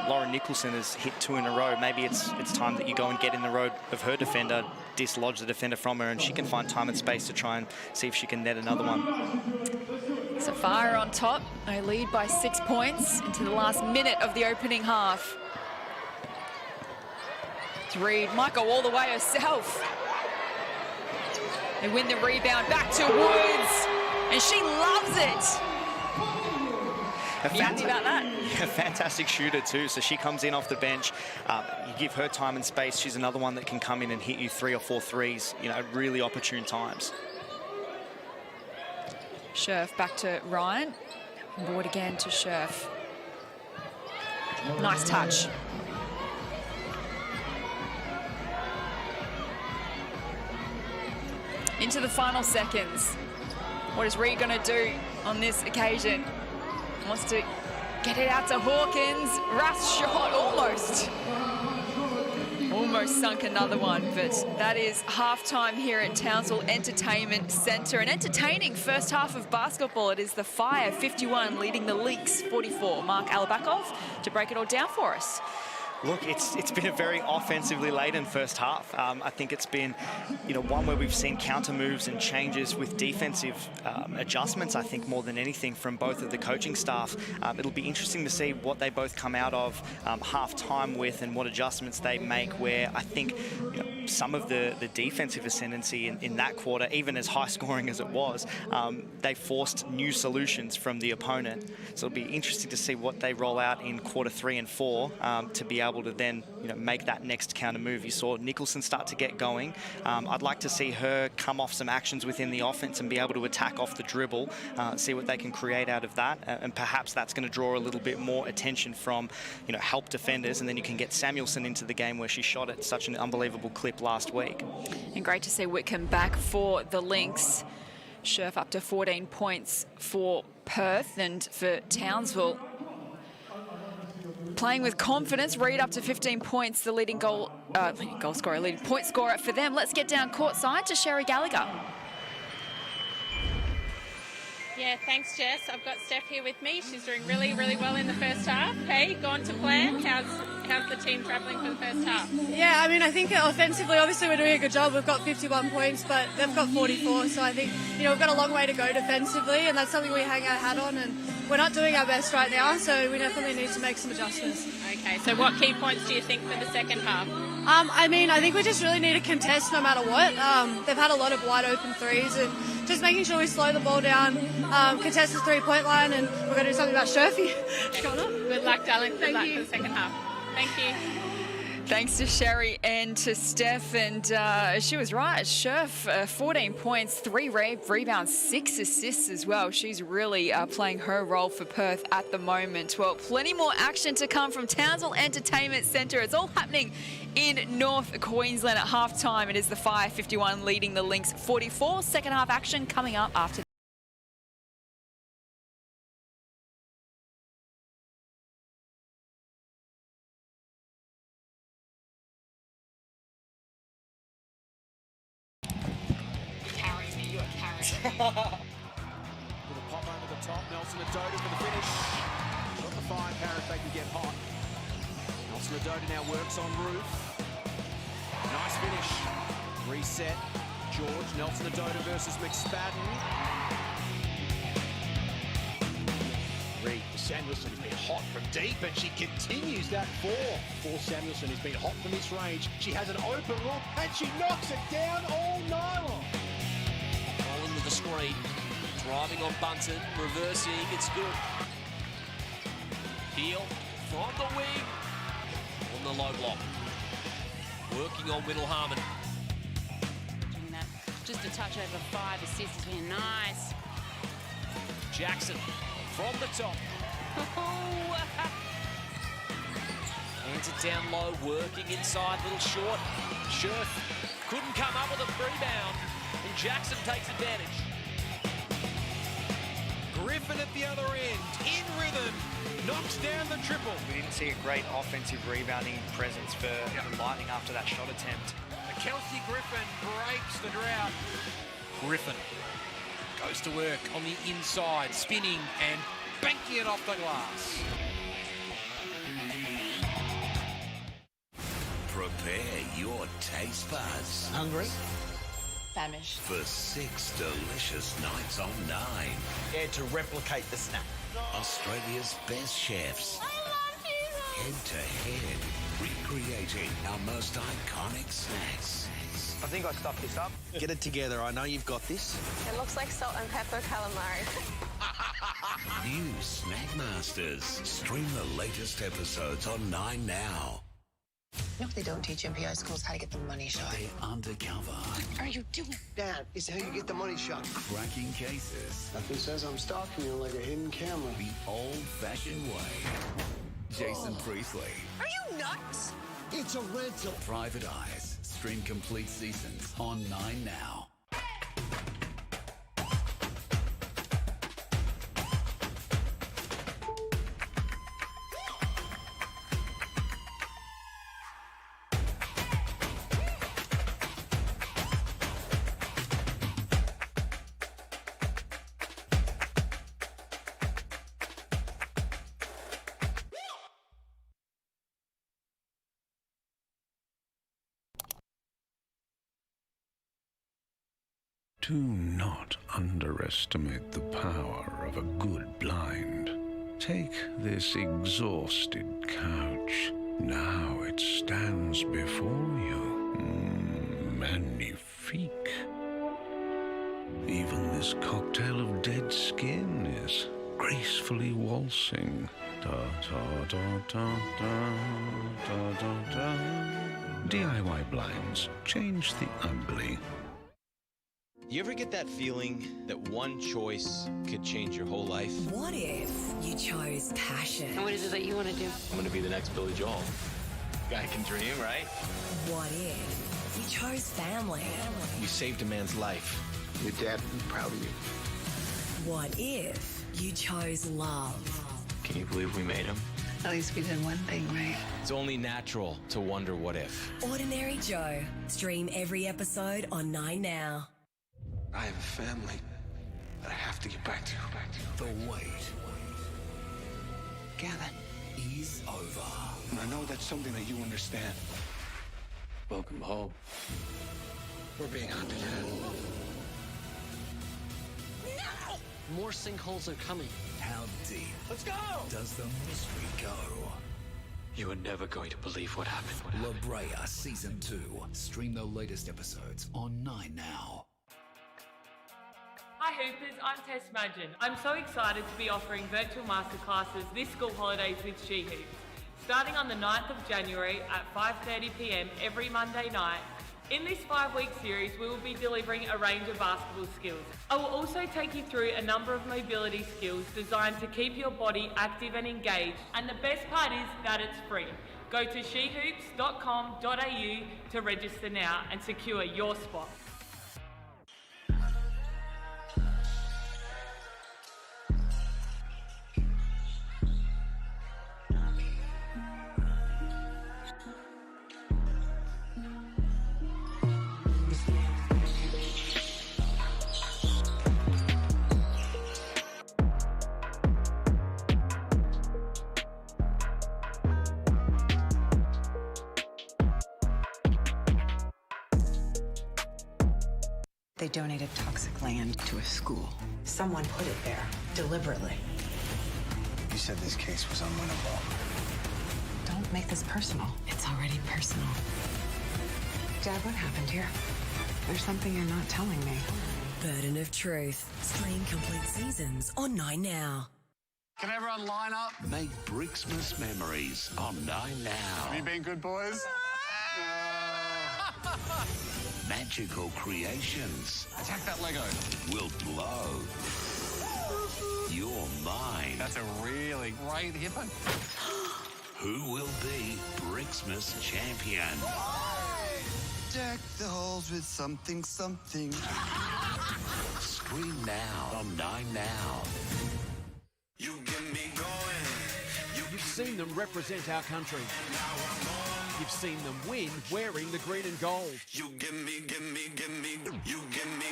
Lauren Nicholson has hit 2 in a row. Maybe it's time that you go and get in the road of her defender, dislodge the defender from her, and she can find time and space to try and see if she can net another one. So Fire on top. They lead by 6 points into the last minute of the opening half. Reed might go all the way herself. They win the rebound, back to Woods, and she loves it. You happy about that? A fantastic shooter too, so she comes in off the bench. You give her time and space. She's another one that can come in and hit you 3 or 4 threes, at really opportune times. Scherf back to Ryan. Board again to Scherf. Nice touch. Into the final seconds. What is Reed going to do on this occasion? Wants to get it out to Hawkins. Rath's shot almost sunk another one, but that is halftime here at Townsville Entertainment Centre. An entertaining first half of basketball. It is the Fire 51 leading the Lynx 44. Mark Alabakov to break it all down for us. Look, it's been a very offensively laden first half. I think it's been, one where we've seen counter moves and changes with defensive adjustments, I think, more than anything from both of the coaching staff. It'll be interesting to see what they both come out of half-time with and what adjustments they make, where I think some of the defensive ascendancy in that quarter, even as high-scoring as it was, they forced new solutions from the opponent. So it'll be interesting to see what they roll out in quarter 3 and 4 to be able to then make that next counter move. You saw Nicholson start to get going. I'd like to see her come off some actions within the offense and be able to attack off the dribble, see what they can create out of that, and perhaps that's going to draw a little bit more attention from help defenders, and then you can get Samuelson into the game where she shot at such an unbelievable clip last week. And great to see Whitcomb back for the Lynx. Scherf up to 14 points for Perth, and for Townsville playing with confidence. Reed up to 15 points, the leading leading point scorer for them. Let's get down courtside to Sherry Gallagher. Yeah, thanks, Jess. I've got Steph here with me. She's doing really, really well in the first half. Hey, gone to plan. How's the team travelling for the first half? Yeah, I think offensively, obviously we're doing a good job. We've got 51 points, but they've got 44. So I think, we've got a long way to go defensively, and that's something we hang our hat on. And we're not doing our best right now, so we definitely need to make some adjustments. Okay, so what key points do you think for the second half? I mean, I think we just really need to contest no matter what. They've had a lot of wide open threes, and just making sure we slow the ball down, contest the 3-point line, and we're going to do something about Sherfy. What's going on? Good luck, darling. Good luck for the second half. Thank you. Thanks to Sherry and to Steph, and she was right. Sherf, 14 points, 3 rebounds, 6 assists as well. She's really playing her role for Perth at the moment. Well, plenty more action to come from Townsville Entertainment Centre. It's all happening in North Queensland at halftime. It is the Fire 51 leading the Lynx 44. Second half action coming up after. With a pop over the top, Nelson Adoda for the finish. Got the fine power if they can get hot. Nelson Adoda now works on Roof. Nice finish. Reset. George, Nelson Adoda versus McSpadden. Reed, Samuelson has been hot from deep, and she continues that for Samuelson, who's been hot from this range. She has an open look, and she knocks it down all night long. Rolling with the screen, driving on Bunton, reversing, it's good. Heel from the wing, on the low block. Working on Whittle Harmon. Doing that. Just a touch over 5 assists has been nice. Jackson from the top. Hands it down low, working inside, little short. Scherf couldn't come up with a rebound, and Jackson takes advantage. Griffin at the other end, in rhythm, knocks down the triple. We didn't see a great offensive rebounding presence for the Lightning after that shot attempt. Kelsey Griffin breaks the drought. Griffin goes to work on the inside, spinning and banking it off the glass. Prepare your taste buds. Hungry? Famished. For 6 delicious nights on 9. Dare to replicate the snack. Australia's best chefs. Head-to-head, recreating our most iconic snacks. I think I stuffed this up. Get it together. I know you've got this. It looks like salt and pepper calamari. New Snack Masters. Stream the latest episodes on 9 now. No, they don't teach MPI schools how to get the money shot. They're undercover. What are you doing? That is how you get the money shot. Cracking cases. Nothing says I'm stalking you like a hidden camera. The old-fashioned way. Jason Priestley. Are you nuts? It's a rental. Private Eyes. Stream complete seasons on 9 now. Do not underestimate the power of a good blind. Take this exhausted couch. Now it stands before you. Magnifique. Even this cocktail of dead skin is gracefully waltzing. Da da da da da da da da. DIY blinds. Change the ugly. You ever get that feeling that one choice could change your whole life? What if you chose passion? And what is it that you want to do? I'm going to be the next Billy Joel. Guy can dream, right? What if you chose family? You saved a man's life. Your dad would be proud of you. What if you chose love? Can you believe we made him? At least we did one thing right. It's only natural to wonder what if. Ordinary Joe. Stream every episode on 9 now. I have a family that I have to get back to. The wait Gavin. is over. And I know that's something that you understand. Welcome home. We're being hunted. More sinkholes are coming. How deep Let's go! does the mystery go? You are never going to believe what happened. La Brea Season 2. Stream the latest episodes on 9 now. Hi Hoopers, I'm Tess Madgen. I'm so excited to be offering virtual masterclasses this school holidays with She Hoops. Starting on the 9th of January at 5:30 p.m. every Monday night. In this 5-week series, we will be delivering a range of basketball skills. I will also take you through a number of mobility skills designed to keep your body active and engaged. And the best part is that it's free. Go to shehoops.com.au to register now and secure your spot. They donated toxic land to a school. Someone put it there, deliberately. You said this case was unwinnable. Don't make this personal. It's already personal. Dad, what happened here? There's something you're not telling me. Burden of Truth. Stream complete seasons on 9 now. Can everyone line up? Make Brixmas memories on 9 now. Have you been good, boys? Magical creations Attack that Lego. will blow your mind. That's a really great hippo. Who will be Brixmas champion? Deck the halls with something. Stream now on 9 now. You get me going. You've seen them represent our country. You've seen them win wearing the green and gold. You give me. You give me.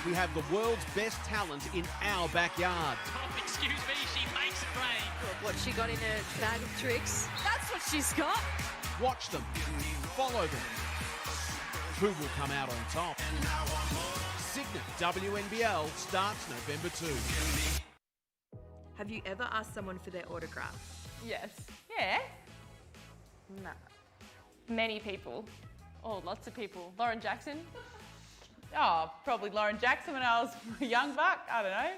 We have the world's best talent in our backyard. Oh, excuse me, she makes it rain. What she got in her bag of tricks. That's what she's got. Watch them. Follow them. Who will come out on top? Cygnett WNBL starts November 2. Have you ever asked someone for their autograph? Yes. Yeah. No. Many people. Oh, lots of people. Lauren Jackson. Oh, probably Lauren Jackson when I was a young buck. I don't know.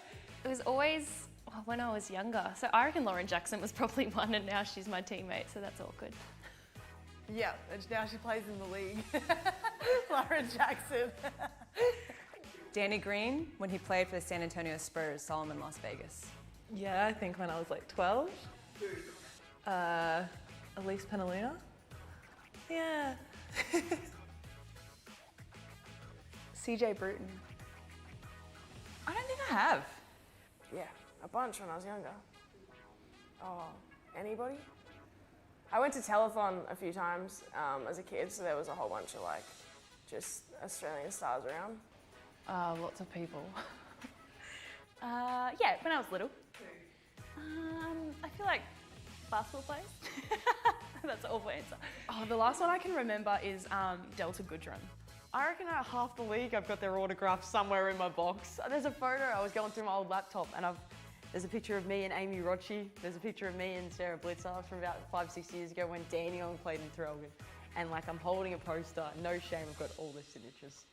It was always when I was younger. So I reckon Lauren Jackson was probably one, and now she's my teammate, so that's all good. Yeah, and now she plays in the league. Lauren Jackson. Danny Green, when he played for the San Antonio Spurs, saw him in Las Vegas. Yeah, I think when I was like 12. Elise Penaluna. Yeah. CJ Bruton. I don't think I have. Yeah, a bunch when I was younger. Oh, anybody? I went to telethon a few times as a kid, so there was a whole bunch of like just Australian stars around. Lots of people. Yeah, when I was little. I feel like basketball players. That's an awful answer. Oh, the last one I can remember is Delta Goodrun. I reckon half the league I've got their autographs somewhere in my box. There's a photo, I was going through my old laptop and there's a picture of me and Amy Rochi. There's a picture of me and Sarah Blitzer from about 5-6 years ago when Danny Ong played in Trelgan. And like I'm holding a poster, no shame, I've got all the signatures.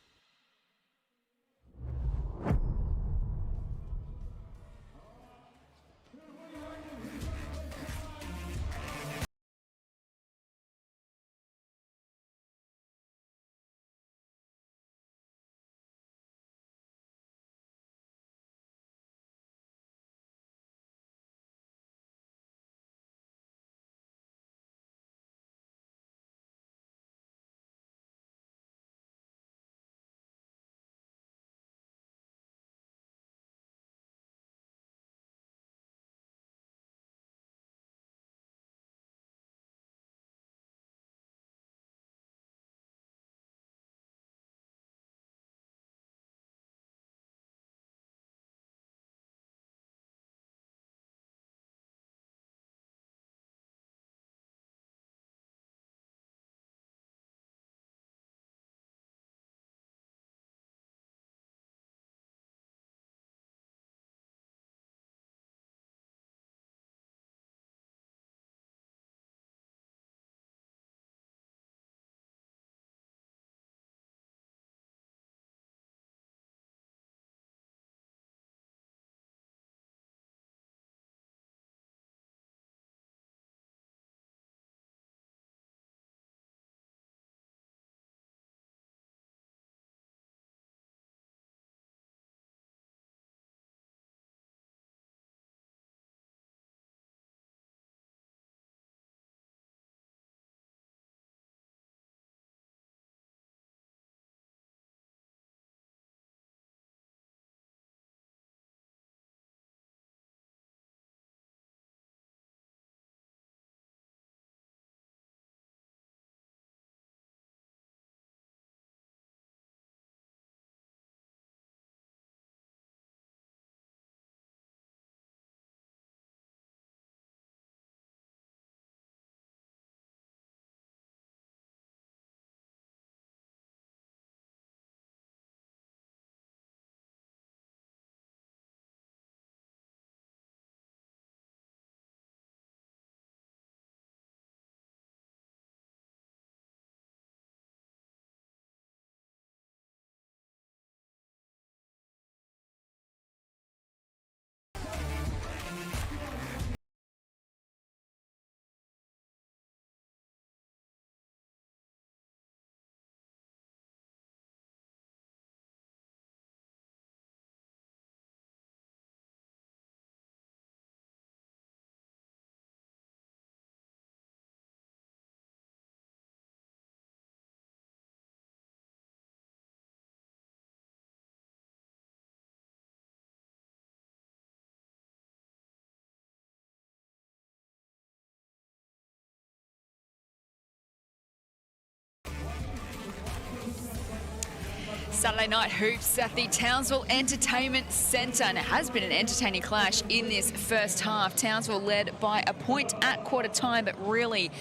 Saturday night hoops at the Townsville Entertainment Centre, and it has been an entertaining clash in this first half. Townsville led by a point at quarter time, but really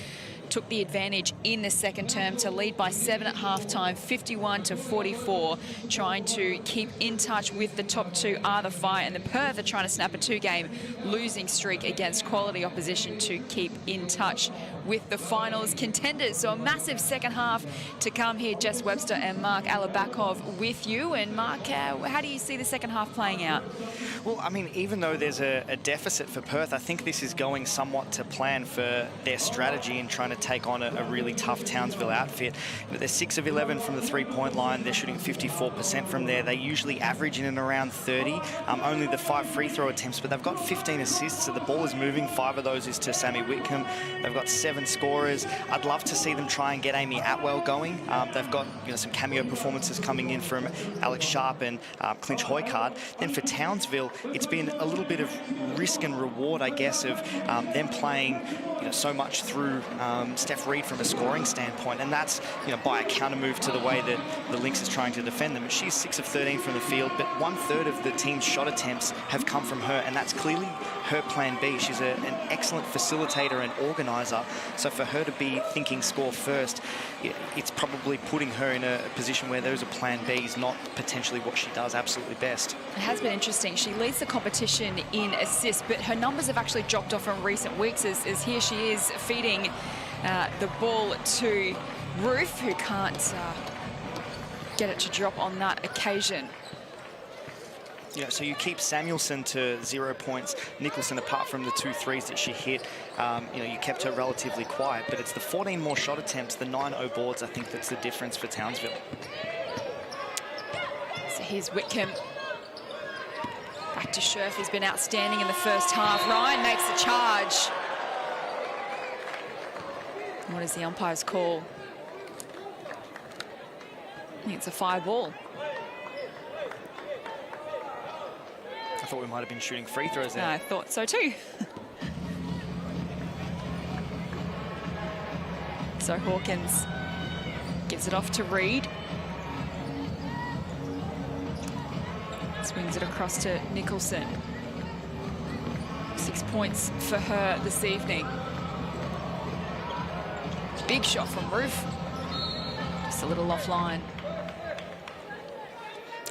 took the advantage in the second term to lead by 7 at halftime, 51-44, trying to keep in touch with the top two are the Fire, and the Perth are trying to snap a two-game losing streak against quality opposition to keep in touch with the finals contenders. So a massive second half to come here. Jess Webster and Mark Alabakov with you. And Mark, how do you see the second half playing out? Well, I mean, even though there's a deficit for Perth, I think this is going somewhat to plan for their strategy in trying to take on a really tough Townsville outfit. But they're 6 of 11 from the three-point line. They're shooting 54% from there. They usually average in and around 30. Only the 5 free throw attempts, but they've got 15 assists, so the ball is moving. 5 of those is to Sammy Whitcomb. They've got 7 scorers. I'd love to see them try and get Amy Atwell going. They've got some cameo performances coming in from Alex Sharp and Clinch Hoycard. Then for Townsville, it's been a little bit of risk and reward, I guess, of them playing so much through Steph Reed from a scoring standpoint, and that's by a counter move to the way that the Lynx is trying to defend them. She's 6 of 13 from the field, but 1/3 of the team's shot attempts have come from her, and that's clearly her plan B. She's an excellent facilitator and organizer, so for her to be thinking score first, it's probably putting her in a position where those are plan Bs, not potentially what she does absolutely best. It has been interesting. She leads the competition in assists, but her numbers have actually dropped off in recent weeks as here she is feeding the ball to Ruth, who can't get it to drop on that occasion. Yeah, so you keep Samuelson to 0 points. Nicholson, apart from the 2 threes that she hit, you kept her relatively quiet. But it's the 14 more shot attempts, the 9-0 boards, I think that's the difference for Townsville. So here's Whitcomb. Back to Scherf, who's been outstanding in the first half. Ryan makes the charge. What is the umpire's call? I think it's a fire ball. I thought we might have been shooting free throws there. I thought so too. So Hawkins gives it off to Reed. Swings it across to Nicholson. 6 points for her this evening. Big shot from Roof. Just a little offline.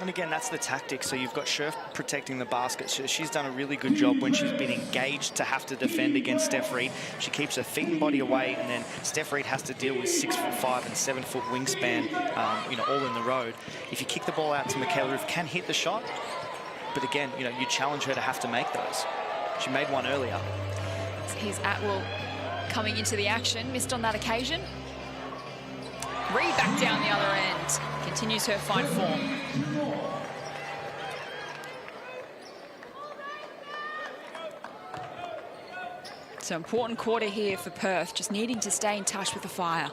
And again, that's the tactic. So you've got Scherf protecting the basket. She's done a really good job when she's been engaged to have to defend against Steph Reed. She keeps her feet and body away, and then Steph Reed has to deal with 6'5" and 7-foot wingspan, all in the road. If you kick the ball out to Michaela Roof, can hit the shot, but again, you challenge her to have to make those. She made one earlier. So here's Atwell coming into the action, missed on that occasion. Reed back down the other end, continues her fine form. So important quarter here for Perth, just needing to stay in touch with the Fire.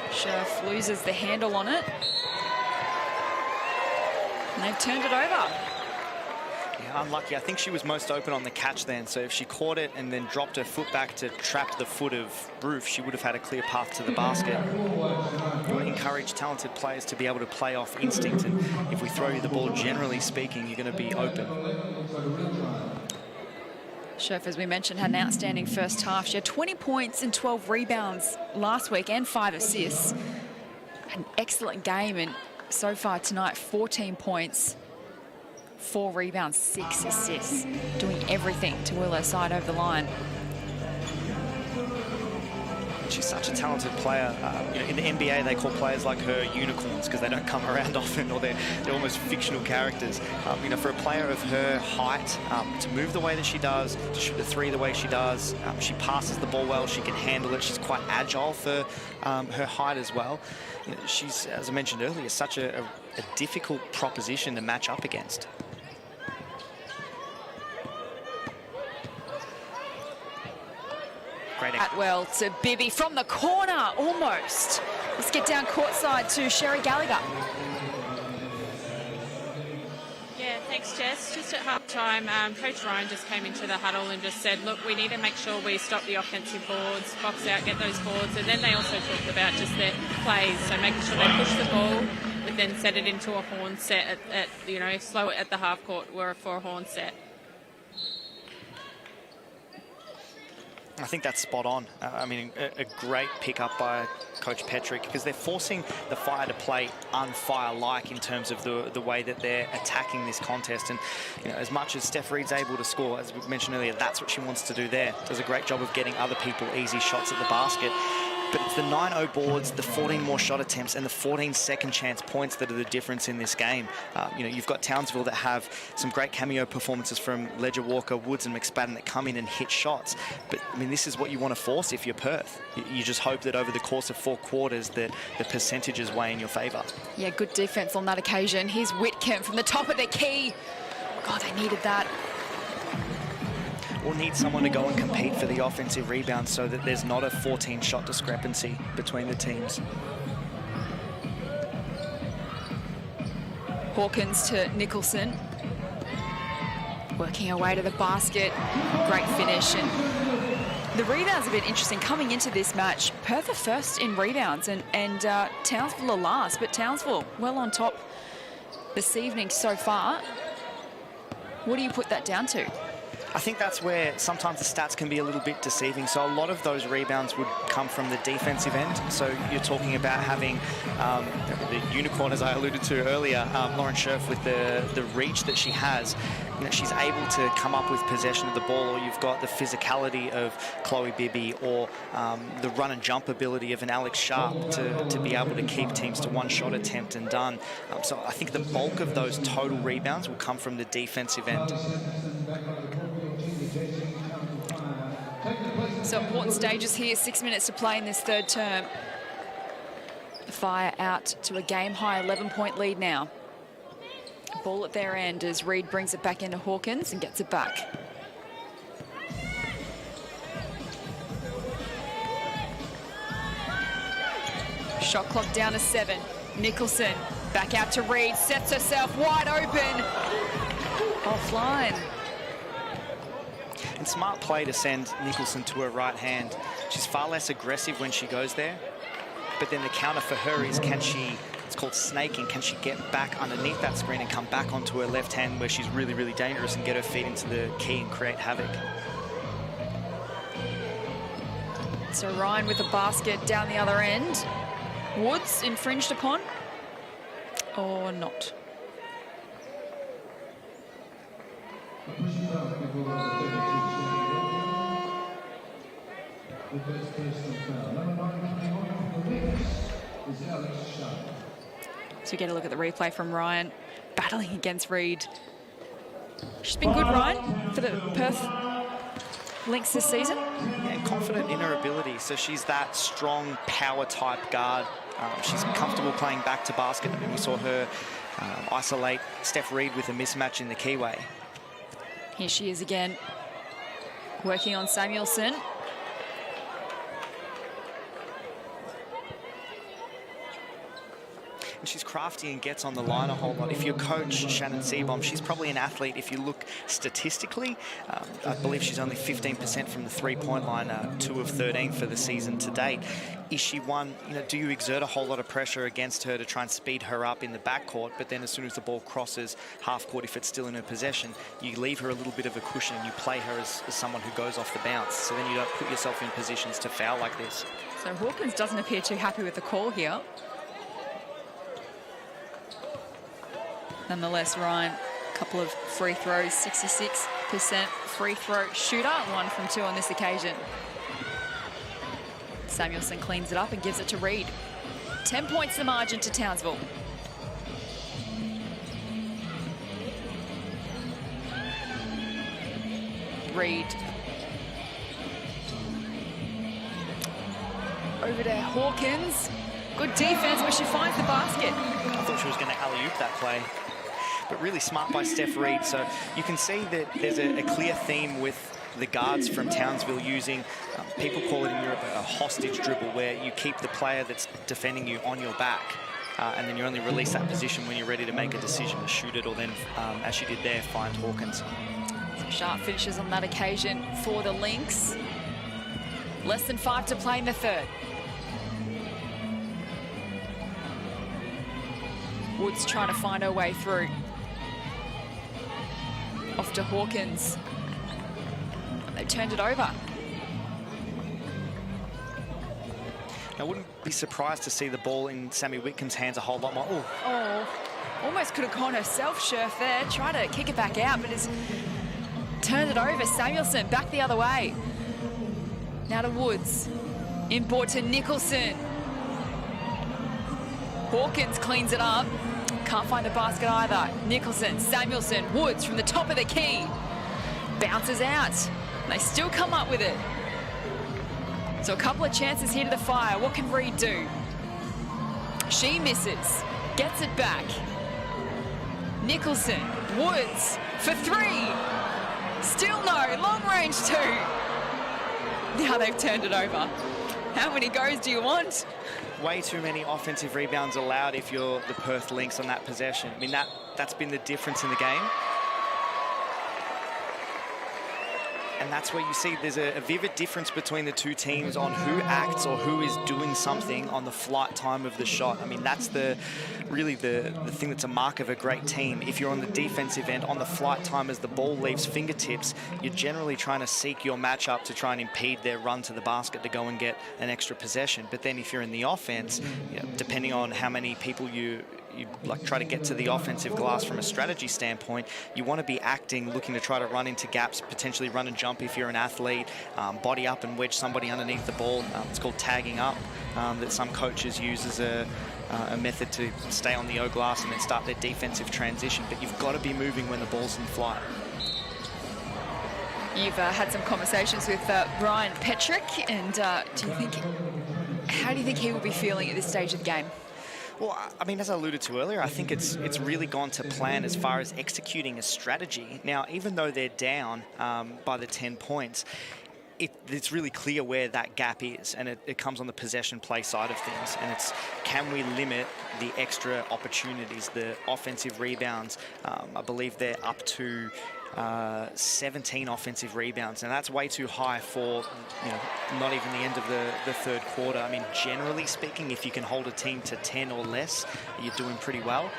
Scherf loses the handle on it. And they've turned it over. Yeah, unlucky. I think she was most open on the catch then, so if she caught it and then dropped her foot back to trap the foot of Roof, she would have had a clear path to the basket. You want to encourage talented players to be able to play off instinct, and if we throw you the ball, generally speaking, you're going to be open. Scherf, as we mentioned, had an outstanding first half. She had 20 points and 12 rebounds last week and 5 assists. An excellent game, and so far tonight, 14 points, 4 rebounds, 6 assists, doing everything to wheel her side over the line. She's such a talented player. In the NBA, they call players like her unicorns because they don't come around often, or they're almost fictional characters. For a player of her height, to move the way that she does, to shoot the 3 the way she does, she passes the ball well, she can handle it, she's quite agile for her height as well. She's, as I mentioned earlier, such a difficult proposition to match up against. Atwell to Bibby from the corner, almost. Let's get down courtside to Sherry Gallagher. Yeah, Thanks, Jess. Just at half-time, Coach Ryan just came into the huddle and just said, look, we need to make sure we stop the offensive boards, box out, get those boards. And then they also talked about just their plays, so making sure they push the ball, but then set it into a horn set, slow it at the half court for a horn set. I think that's spot on. I mean, a great pick-up by Coach Petrick, because they're forcing the Fire to play unfire-like in terms of the way that they're attacking this contest. And as much as Steph Reed's able to score, as we mentioned earlier, that's what she wants to do there. Does a great job of getting other people easy shots at the basket. But it's the 9-0 boards, the 14 more shot attempts, and the 14 second chance points that are the difference in this game. You've got Townsville that have some great cameo performances from Ledger Walker, Woods and McSpadden that come in and hit shots. But, I mean, this is what you want to force if you're Perth. You just hope that over the course of 4 quarters that the percentages weigh in your favour. Yeah, good defence on that occasion. Here's Whitcomb from the top of the key. God, they needed that. Or need someone to go and compete for the offensive rebound so that there's not a 14-shot discrepancy between the teams. Hawkins to Nicholson. Working her way to the basket. Great finish. And the rebounds have been interesting. Coming into this match, Perth are first in rebounds and Townsville are last. But Townsville well on top this evening so far. What do you put that down to? I think that's where sometimes the stats can be a little bit deceiving. So a lot of those rebounds would come from the defensive end. So you're talking about having the unicorn, as I alluded to earlier, Lauren Scherf, with the reach that she has. She's able to come up with possession of the ball, or you've got the physicality of Chloe Bibby, or the run and jump ability of an Alex Sharp to be able to keep teams to 1 shot attempt and done. So I think the bulk of those total rebounds will come from the defensive end. So important stages here, 6 minutes to play in this third term. The Fire out to a game-high 11-point lead now. Ball at their end as Reed brings it back into Hawkins and gets it back. Shot clock down to 7. Nicholson back out to Reed, sets herself wide open. Offline. And smart play to send Nicholson to her right hand. She's far less aggressive when she goes there. But then the counter for her is, it's called snaking, can she get back underneath that screen and come back onto her left hand where she's really, really dangerous and get her feet into the key and create havoc. So Ryan with the basket down the other end. Woods infringed upon, or not? So we get a look at the replay from Ryan, battling against Reed. She's been good, Ryan, for the Perth Lynx this season. Yeah, confident in her ability. So she's that strong power type guard. She's comfortable playing back to basket. I mean, we saw her isolate Steph Reed with a mismatch in the keyway. Here she is again, working on Samuelson. And she's crafty and gets on the line a whole lot. If you're coach Shannon Seabohm, she's probably an athlete. If you look statistically, I believe she's only 15% from the 3-point line, 2 of 13 for the season to date. Is she one, do you exert a whole lot of pressure against her to try and speed her up in the backcourt, but then as soon as the ball crosses half court, if it's still in her possession, you leave her a little bit of a cushion and you play her as someone who goes off the bounce. So then you don't put yourself in positions to foul like this. So Hawkins doesn't appear too happy with the call here. Nonetheless, Ryan, a couple of free throws, 66% free throw shooter, 1 from 2 on this occasion. Samuelson cleans it up and gives it to Reed. 10 points the margin to Townsville. Reed. Over to Hawkins. Good defense, but she finds the basket. I thought she was going to alley-oop that play. But really smart by Steph Reed. So you can see that there's a clear theme with the guards from Townsville using, people call it in Europe a hostage dribble, where you keep the player that's defending you on your back. and then you only release that position when you're ready to make a decision to shoot it, or then, as she did there, find Hawkins. Some sharp finishes on that occasion for the Lynx. Less than 5 to play in the third. Woods trying to find her way through. Off to Hawkins. They've turned it over. I wouldn't be surprised to see the ball in Sammy Whitcomb's hands a whole lot more. Ooh. Oh, almost could have gone herself, Scherf there. Tried to kick it back out, but has turned it over. Samuelson back the other way. Now to Woods. Inboard to Nicholson. Hawkins cleans it up. Can't find the basket either. Nicholson, Samuelson, Woods from the top of the key. Bounces out. They still come up with it. So a couple of chances here to the Fire. What can Reed do? She misses. Gets it back. Nicholson, Woods for 3. Still no. Long range 2. Now they've turned it over. How many goes do you want? Way too many offensive rebounds allowed if you're the Perth Lynx on that possession. I mean, that's been the difference in the game. And that's where you see there's a vivid difference between the two teams on who acts or who is doing something on the flight time of the shot. I mean, that's really the thing that's a mark of a great team. If you're on the defensive end, on the flight time as the ball leaves fingertips, you're generally trying to seek your matchup to try and impede their run to the basket to go and get an extra possession. But then if you're in the offense, you know, depending on how many people you like try to get to the offensive glass from a strategy standpoint, you want to be acting, looking to try to run into gaps, potentially run and jump if you're an athlete, body up and wedge somebody underneath the ball. It's called tagging up, that some coaches use as a method to stay on the O glass and then start their defensive transition. But you've got to be moving when the ball's in flight. You've had some conversations with Brian Petrick, and how do you think he will be feeling at this stage of the game? Well, I mean, as I alluded to earlier, I think it's really gone to plan as far as executing a strategy. Now, even though they're down by the 10 points, it's really clear where that gap is, and it comes on the possession play side of things. And it's, can we limit the extra opportunities, the offensive rebounds? I believe they're up to 17 offensive rebounds, and that's way too high for, you know, not even the end of the third quarter. I mean, generally speaking, if you can hold a team to 10 or less, you're doing pretty well.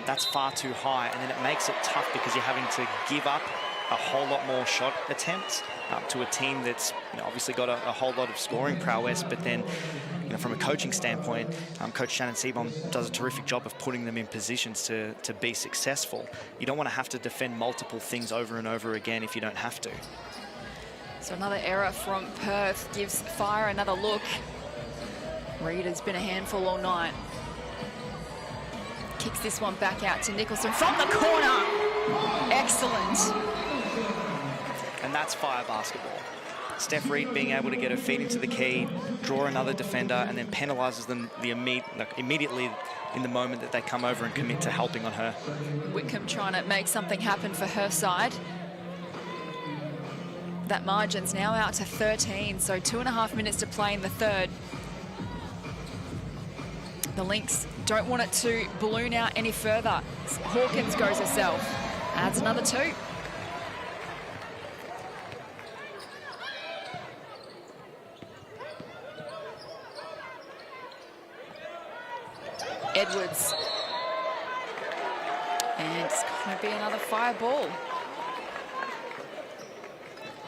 That's far too high, and then it makes it tough because you're having to give up a whole lot more shot attempts to a team that's, you know, obviously got a whole lot of scoring prowess, but then, you know, from a coaching standpoint, Coach Shannon Seaborn does a terrific job of putting them in positions to be successful. You don't want to have to defend multiple things over and over again if you don't have to. So another error from Perth gives Fire another look. Reed has been a handful all night. Kicks this one back out to Nicholson from the corner. Excellent. And that's Fire basketball. Steph Reed being able to get her feet into the key, draw another defender, and then penalises them immediately in the moment that they come over and commit to helping on her. Whitcomb trying to make something happen for her side. That margin's now out to 13, so 2.5 minutes to play in the third. The Lynx don't want it to balloon out any further. Hawkins goes herself, adds another 2. Edwards. And it's going to be another Fire ball.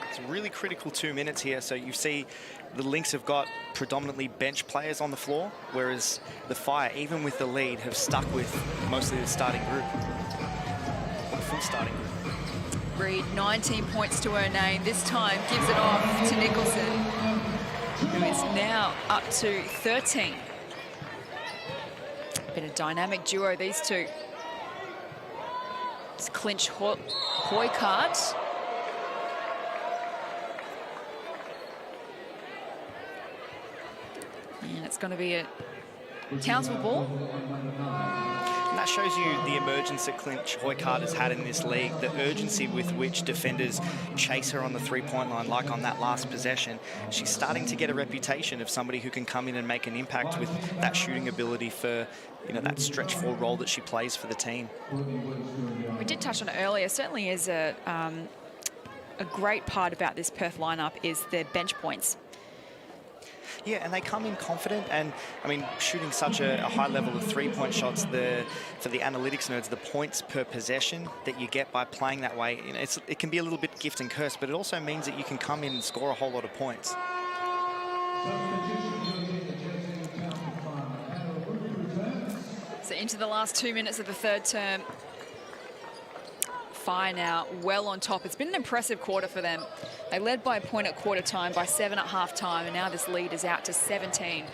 It's a really critical 2 minutes here. So you see the Lynx have got predominantly bench players on the floor, whereas the Fire, even with the lead, have stuck with mostly the starting group. The full starting group. Reed, 19 points to her name. This time gives it off to Nicholson, who is now up to 13. Been a dynamic duo, these two. It's clinch Hoykart. And it's going to be a Townsville ball. And that shows you the emergence that Clint Hoycard has had in this league, the urgency with which defenders chase her on the three-point line, like on that last possession. She's starting to get a reputation of somebody who can come in and make an impact with that shooting ability for, you know, that stretch four role that she plays for the team. We did touch on it earlier. Certainly is a great part about this Perth lineup is their bench points. Yeah, and they come in confident, and I mean, shooting such a high level of three-point shots, for the analytics nerds, the points per possession that you get by playing that way, you know, it can be a little bit gift and curse, but it also means that you can come in and score a whole lot of points. So into the last 2 minutes of the third term. Fire now well on top. It's been an impressive quarter for them. They led by a point at quarter time, by 7 at half time, and now this lead is out to 17.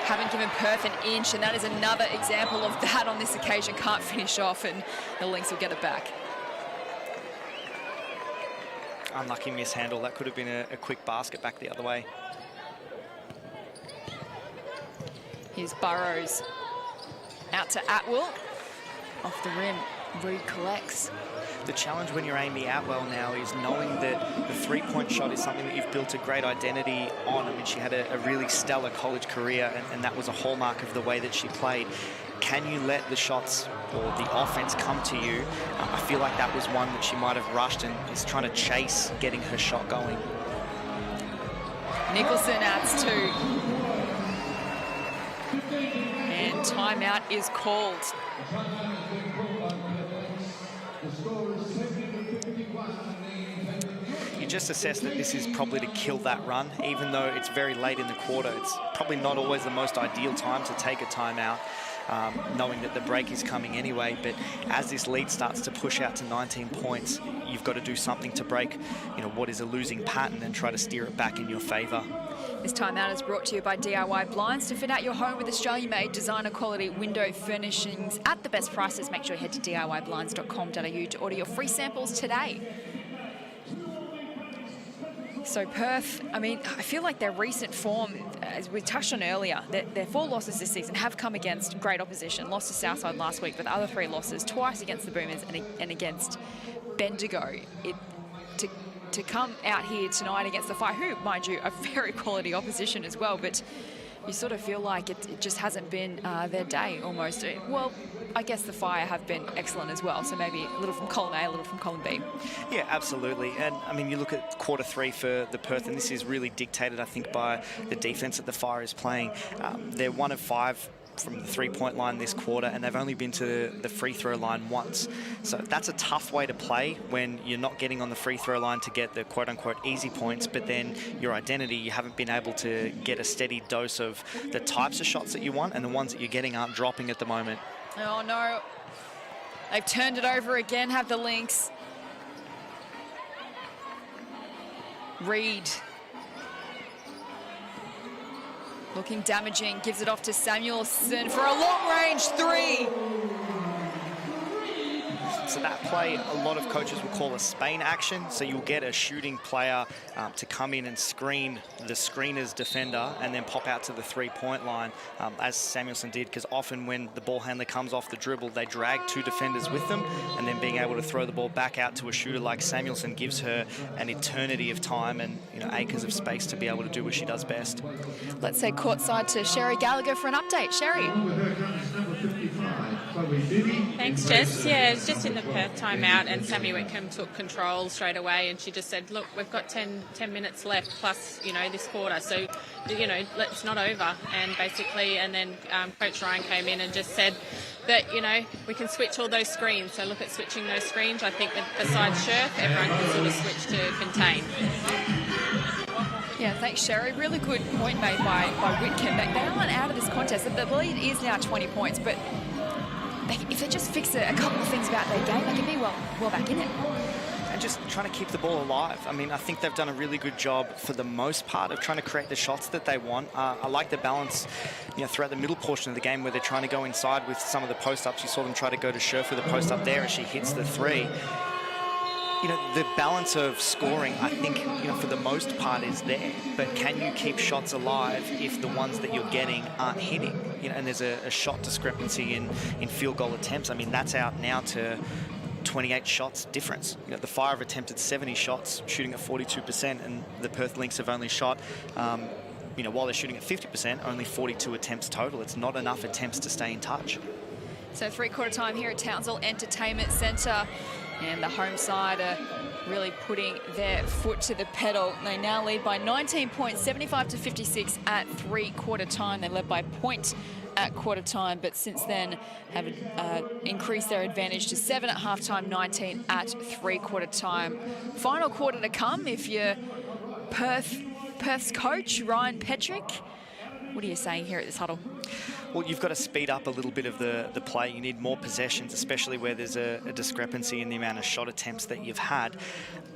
Haven't given Perth an inch, and that is another example of that on this occasion. Can't finish off, and the Lynx will get it back. Unlucky mishandle. That could have been a quick basket back the other way. Here's Burrows. Out to Atwell. Off the rim. Reed collects. The challenge when you're Amy Atwell now is knowing that the three-point shot is something that you've built a great identity on. I mean, she had a really stellar college career, and that was a hallmark of the way that she played. Can you let the shots or the offense come to you? I feel like that was one that she might have rushed and is trying to chase getting her shot going. Nicholson adds 2. And timeout is called. You just assess that this is probably to kill that run, even though it's very late in the quarter. It's probably not always the most ideal time to take a timeout, knowing that the break is coming anyway. But as this lead starts to push out to 19 points, you've got to do something to break, you know, what is a losing pattern and try to steer it back in your favour. This timeout is brought to you by DIY Blinds. To fit out your home with Australian-made designer quality window furnishings at the best prices, make sure you head to diyblinds.com.au to order your free samples today. So Perth, I mean, I feel like their recent form, as we touched on earlier, their 4 losses this season have come against great opposition. Lost to Southside last week, but the other 3 losses, twice against the Boomers and against Bendigo. To come out here tonight against the Fire, who, mind you, are very quality opposition as well, but you sort of feel like it just hasn't been their day almost. Well, I guess the Fire have been excellent as well, so maybe a little from column A, a little from column B. Yeah, absolutely. And, I mean, you look at quarter 3 for the Perth, and this is really dictated, I think, by the defence that the Fire is playing. They're 1 of 5 from the three-point line this quarter, and they've only been to the free throw line once. So that's a tough way to play when you're not getting on the free throw line to get the quote-unquote easy points, but then your identity, you haven't been able to get a steady dose of the types of shots that you want, and the ones that you're getting aren't dropping at the moment. Oh, no. They've turned it over again, have the Lynx. Reed. Looking damaging, gives it off to Samuelson for a long-range 3. So that play, a lot of coaches will call a Spain action. So you'll get a shooting player to come in and screen the screener's defender and then pop out to the three-point line, as Samuelson did, because often when the ball handler comes off the dribble, they drag 2 defenders with them, and then being able to throw the ball back out to a shooter like Samuelson gives her an eternity of time and, you know, acres of space to be able to do what she does best. Let's say courtside to Sherry Gallagher for an update. Sherry. Thanks, Jess. Yeah, it's just in the Perth timeout, and Sammy Whitcomb took control straight away, and she just said, look, we've got 10 minutes left plus, you know, this quarter, so, you know, it's not over. And basically, and then Coach Ryan came in and just said that, you know, we can switch all those screens. So look at switching those screens. I think that besides Scherf, everyone can sort of switch to contain. Yeah, thanks, Sherry. Really good point made by Whitcomb. They aren't out of this contest. The lead is now 20 points, but if they just fix a couple of things about their game, they can be well back in it. And just trying to keep the ball alive. I mean, I think they've done a really good job for the most part of trying to create the shots that they want. I like the balance, you know, throughout the middle portion of the game where they're trying to go inside with some of the post-ups. You saw them try to go to Scherf with the post-up there, and she hits the 3. You know, the balance of scoring, I think, you know, for the most part is there. But can you keep shots alive if the ones that you're getting aren't hitting? You know, and there's a shot discrepancy in field goal attempts. I mean, that's out now to 28 shots difference. You know, the Fire have attempted 70 shots, shooting at 42%, and the Perth Lynx have only shot, you know, while they're shooting at 50%, only 42 attempts total. It's not enough attempts to stay in touch. So three-quarter time here at Townsville Entertainment Centre. And the home side are really putting their foot to the pedal. They now lead by 19 points, 75-56 at three-quarter time. They led by a point at quarter time, but since then have increased their advantage to 7 at halftime, 19 at three-quarter time. Final quarter to come if you're Perth's coach, Ryan Petrick. What are you saying here at this huddle? Well, you've got to speed up a little bit of the play. You need more possessions, especially where there's a discrepancy in the amount of shot attempts that you've had.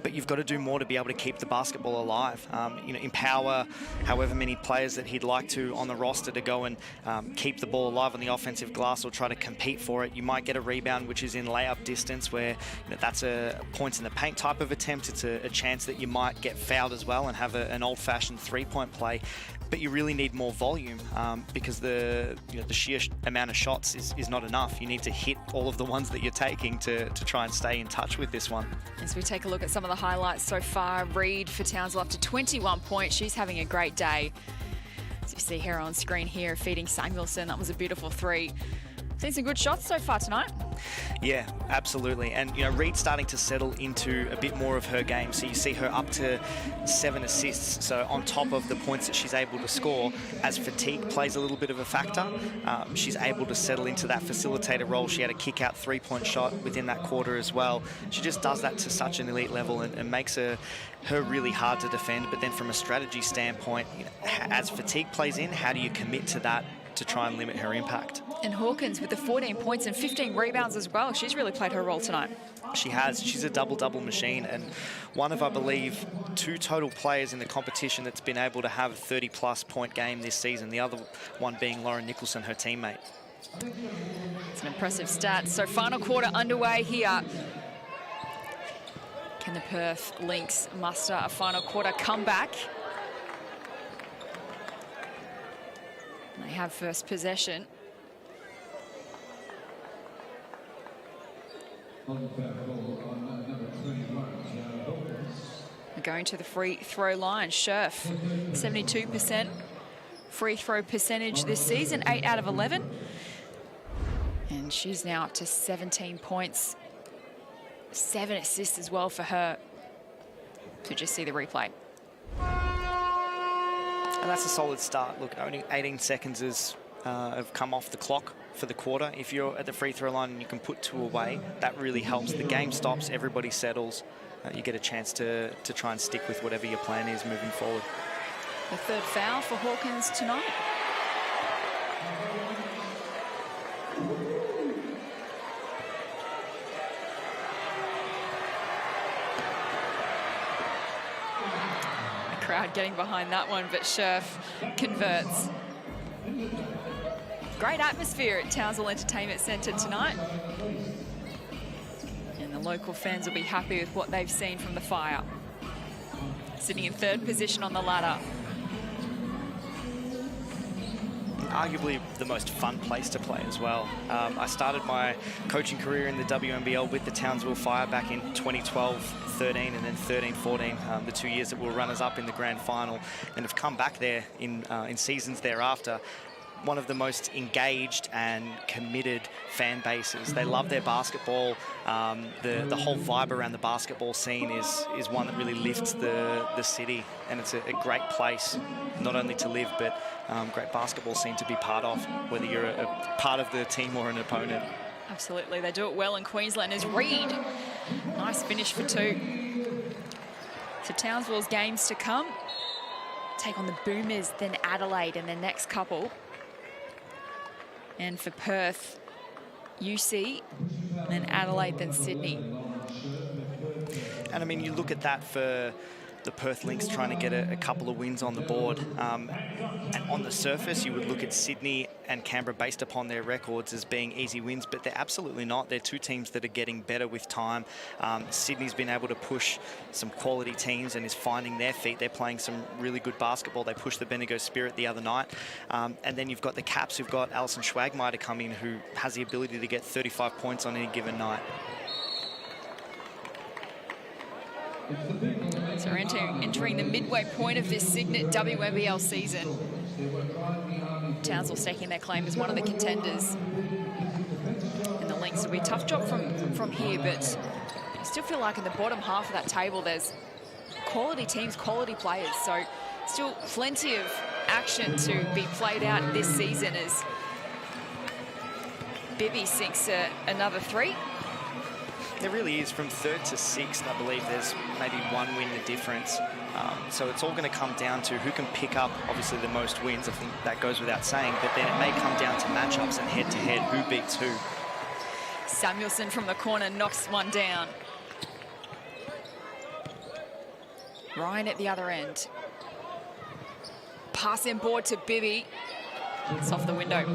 But you've got to do more to be able to keep the basketball alive. You know, empower however many players that he'd like to on the roster to go and keep the ball alive on the offensive glass or try to compete for it. You might get a rebound which is in layup distance where, you know, that's a points in the paint type of attempt. It's a chance that you might get fouled as well and have an old-fashioned three-point play. But you really need more volume because the sheer amount of shots is not enough. You need to hit all of the ones that you're taking to try and stay in touch with this one. As we take a look at some of the highlights so far, Reed for Townsville up to 21 points. She's having a great day. As you see here on screen here, feeding Samuelson. That was a beautiful three. Seen some good shots so far tonight. Yeah, absolutely. And, you know, Reed's starting to settle into a bit more of her game. So you see her up to 7 assists. So on top of the points that she's able to score, as fatigue plays a little bit of a factor, she's able to settle into that facilitator role. She had a kick-out three-point shot within that quarter as well. She just does that to such an elite level and makes her really hard to defend. But then from a strategy standpoint, you know, as fatigue plays in, how do you commit to that to try and limit her impact? And Hawkins with the 14 points and 15 rebounds as well. She's really played her role tonight. She has. She's a double-double machine, and one of, I believe, 2 total players in the competition that's been able to have a 30-plus point game this season, the other one being Lauren Nicholson, her teammate. It's an impressive stat. So final quarter underway here. Can the Perth Lynx muster a final quarter comeback? They have first possession. Going to the free throw line. Scherf, 72% free throw percentage this season, 8 out of 11. And she's now up to 17 points, 7 assists as well for her. So just see the replay. And that's a solid start. Look, only 18 seconds have come off the clock for the quarter. If you're at the free throw line and you can put 2 away, that really helps. The game stops, everybody settles. You get a chance to try and stick with whatever your plan is moving forward. The third foul for Hawkins tonight. The crowd getting behind that one, but Scherf converts. Great atmosphere at Townsville Entertainment Centre tonight. And the local fans will be happy with what they've seen from the Fire. Sitting in third position on the ladder. Arguably the most fun place to play as well. I started my coaching career in the WNBL with the Townsville Fire back in 2012-13 and then 13-14, the 2 years that we were runners-up in the grand final, and have come back there in seasons thereafter. One of the most engaged and committed fan bases. They love their basketball. The whole vibe around the basketball scene is one that really lifts the city, and it's a great place not only to live but great basketball scene to be part of, whether you're a part of the team or an opponent. Absolutely, they do it well in Queensland. As Reed, nice finish for 2. For Townsville's games to come, take on the Boomers, then Adelaide in their next couple. And for Perth, UC, then Adelaide, then Sydney. And I mean, you look at that for the Perth Lynx trying to get a couple of wins on the board. And on the surface, you would look at Sydney and Canberra based upon their records as being easy wins, but they're absolutely not. They're two teams that are getting better with time. Sydney's been able to push some quality teams and is finding their feet. They're playing some really good basketball. They pushed the Bendigo Spirit the other night. And then you've got the Caps, who've got Alison Schwagmeister come in, who has the ability to get 35 points on any given night. So we're entering the midway point of this Cygnett WNBL season. Townsville staking their claim as one of the contenders. And the Lynx will be a tough job from here, but I still feel like in the bottom half of that table, there's quality teams, quality players. So still plenty of action to be played out this season as Bibby sinks another 3. There really is. From 3rd to 6th, I believe there's maybe 1 win the difference. So it's all going to come down to who can pick up, obviously, the most wins. I think that goes without saying. But then it may come down to matchups and head-to-head, who beats who. Samuelson from the corner knocks one down. Ryan at the other end. Pass in board to Bibby. It's off the window.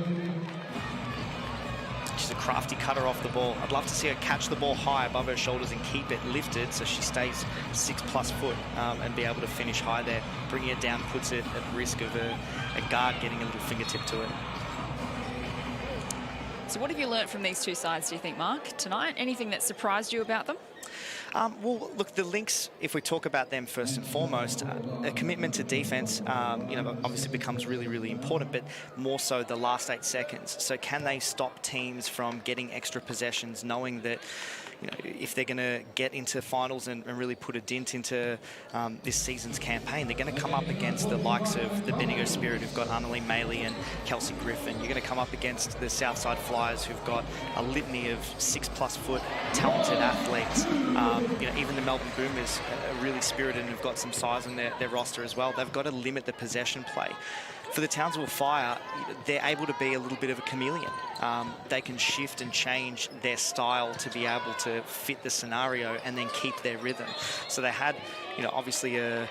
She's a crafty cutter off the ball. I'd love to see her catch the ball high above her shoulders and keep it lifted so she stays 6+ foot and be able to finish high there. Bringing it down puts it at risk of a guard getting a little fingertip to it. So what have you learnt from these two sides, do you think, Mark, tonight? Anything that surprised you about them? Well, look, the Lynx, if we talk about them first and foremost, a commitment to defense, you know, obviously becomes really, really important, but more so the last 8 seconds. So can they stop teams from getting extra possessions, knowing that, you know, if they're going to get into finals and really put a dent into this season's campaign, they're going to come up against the likes of the Bendigo Spirit, who've got Annalie Maley and Kelsey Griffin. You're going to come up against the Southside Flyers, who've got a litany of 6+ foot talented athletes. You know, even the Melbourne Boomers are really spirited and have got some size in their roster as well. They've got to limit the possession play. For the Townsville Fire, they're able to be a little bit of a chameleon. They can shift and change their style to be able to fit the scenario and then keep their rhythm. So they had, you know, obviously the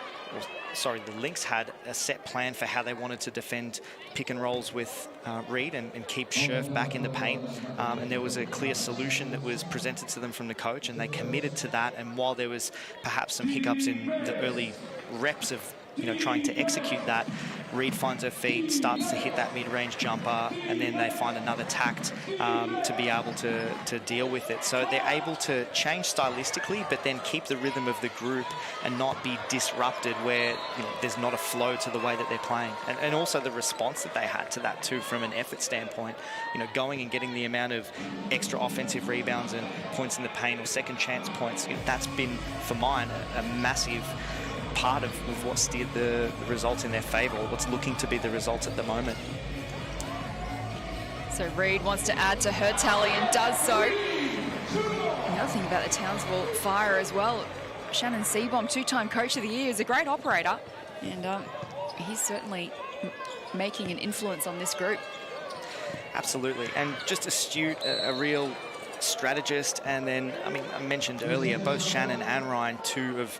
Lynx had a set plan for how they wanted to defend pick and rolls with Reed and keep Scherf back in the paint. And there was a clear solution that was presented to them from the coach, and they committed to that. And while there was perhaps some hiccups in the early reps of, you know, trying to execute that, Reed finds her feet, starts to hit that mid-range jumper, and then they find another tact to be able to deal with it. So they're able to change stylistically, but then keep the rhythm of the group and not be disrupted where, you know, there's not a flow to the way that they're playing. And also the response that they had to that too, from an effort standpoint, you know, going and getting the amount of extra offensive rebounds and points in the paint or second chance points, you know, that's been, for mine, a massive part of what steered the results in their favour, or what's looking to be the results at the moment. So Reed wants to add to her tally and does so. The other thing about the Townsville Fire as well, Shannon Seabohm, 2-time Coach of the Year, is a great operator, and he's certainly making an influence on this group. Absolutely, and just astute, a real strategist. And then, I mean, I mentioned earlier, both Shannon and Ryan, two of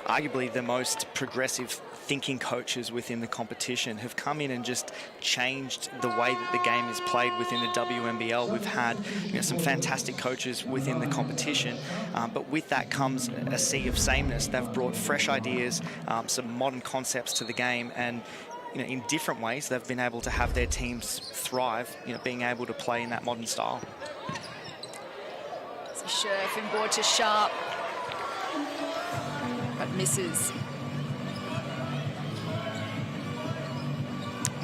arguably the most progressive thinking coaches within the competition, have come in and just changed the way that the game is played within the WNBL. We've had, you know, some fantastic coaches within the competition, but with that comes a sea of sameness. They've brought fresh ideas, some modern concepts to the game, and, you know, in different ways they've been able to have their teams thrive, you know, being able to play in that modern style. So Scherf inboard to Sharp, but misses.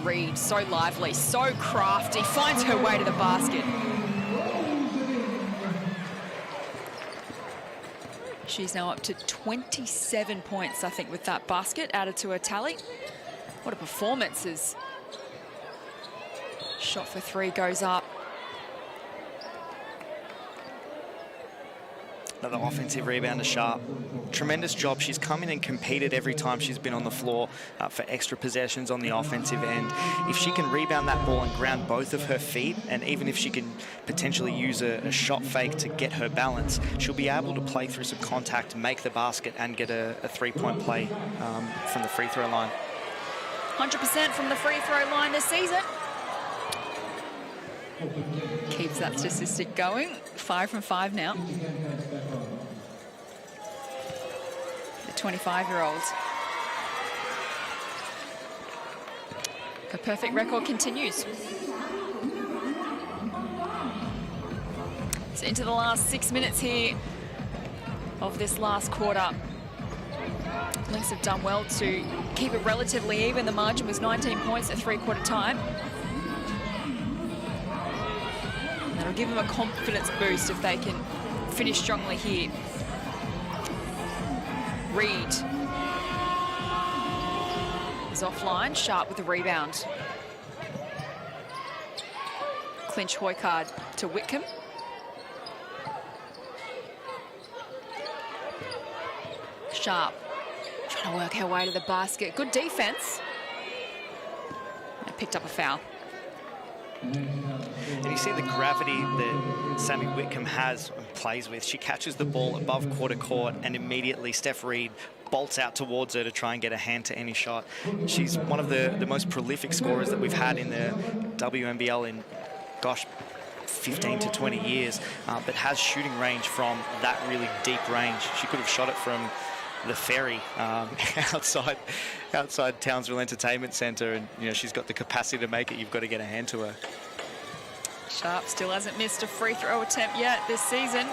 Reed, so lively, so crafty, finds her way to the basket. She's now up to 27 points, I think, with that basket added to her tally. What a performance. As shot for 3 goes up. Another offensive rebound to Sharp. Tremendous job. She's come in and competed every time she's been on the floor for extra possessions on the offensive end. If she can rebound that ball and ground both of her feet, and even if she can potentially use a shot fake to get her balance, she'll be able to play through some contact, make the basket, and get a three-point play from the free throw line. 100% from the free throw line this season. Keeps that statistic going. 5 from 5 now. The 25-year-old. Her perfect record continues. So into the last 6 minutes here of this last quarter. Lynx have done well to keep it relatively even. The margin was 19 points at three-quarter time. That'll give them a confidence boost if they can finish strongly here. Reed is offline. Sharp with the rebound. Clinch Hoycard to Whitcomb. Sharp trying to work her way to the basket. Good defense. And picked up a foul. And you see the gravity that Sammy Whitcomb has and plays with. She catches the ball above quarter court, and immediately Steph Reed bolts out towards her to try and get a hand to any shot. She's one of the most prolific scorers that we've had in the WNBL in, gosh, 15 to 20 years, but has shooting range from that really deep range. She could have shot it from the ferry outside Townsville Entertainment Centre, and you know she's got the capacity to make it. You've got to get a hand to her. Sharp still hasn't missed a free throw attempt yet this season.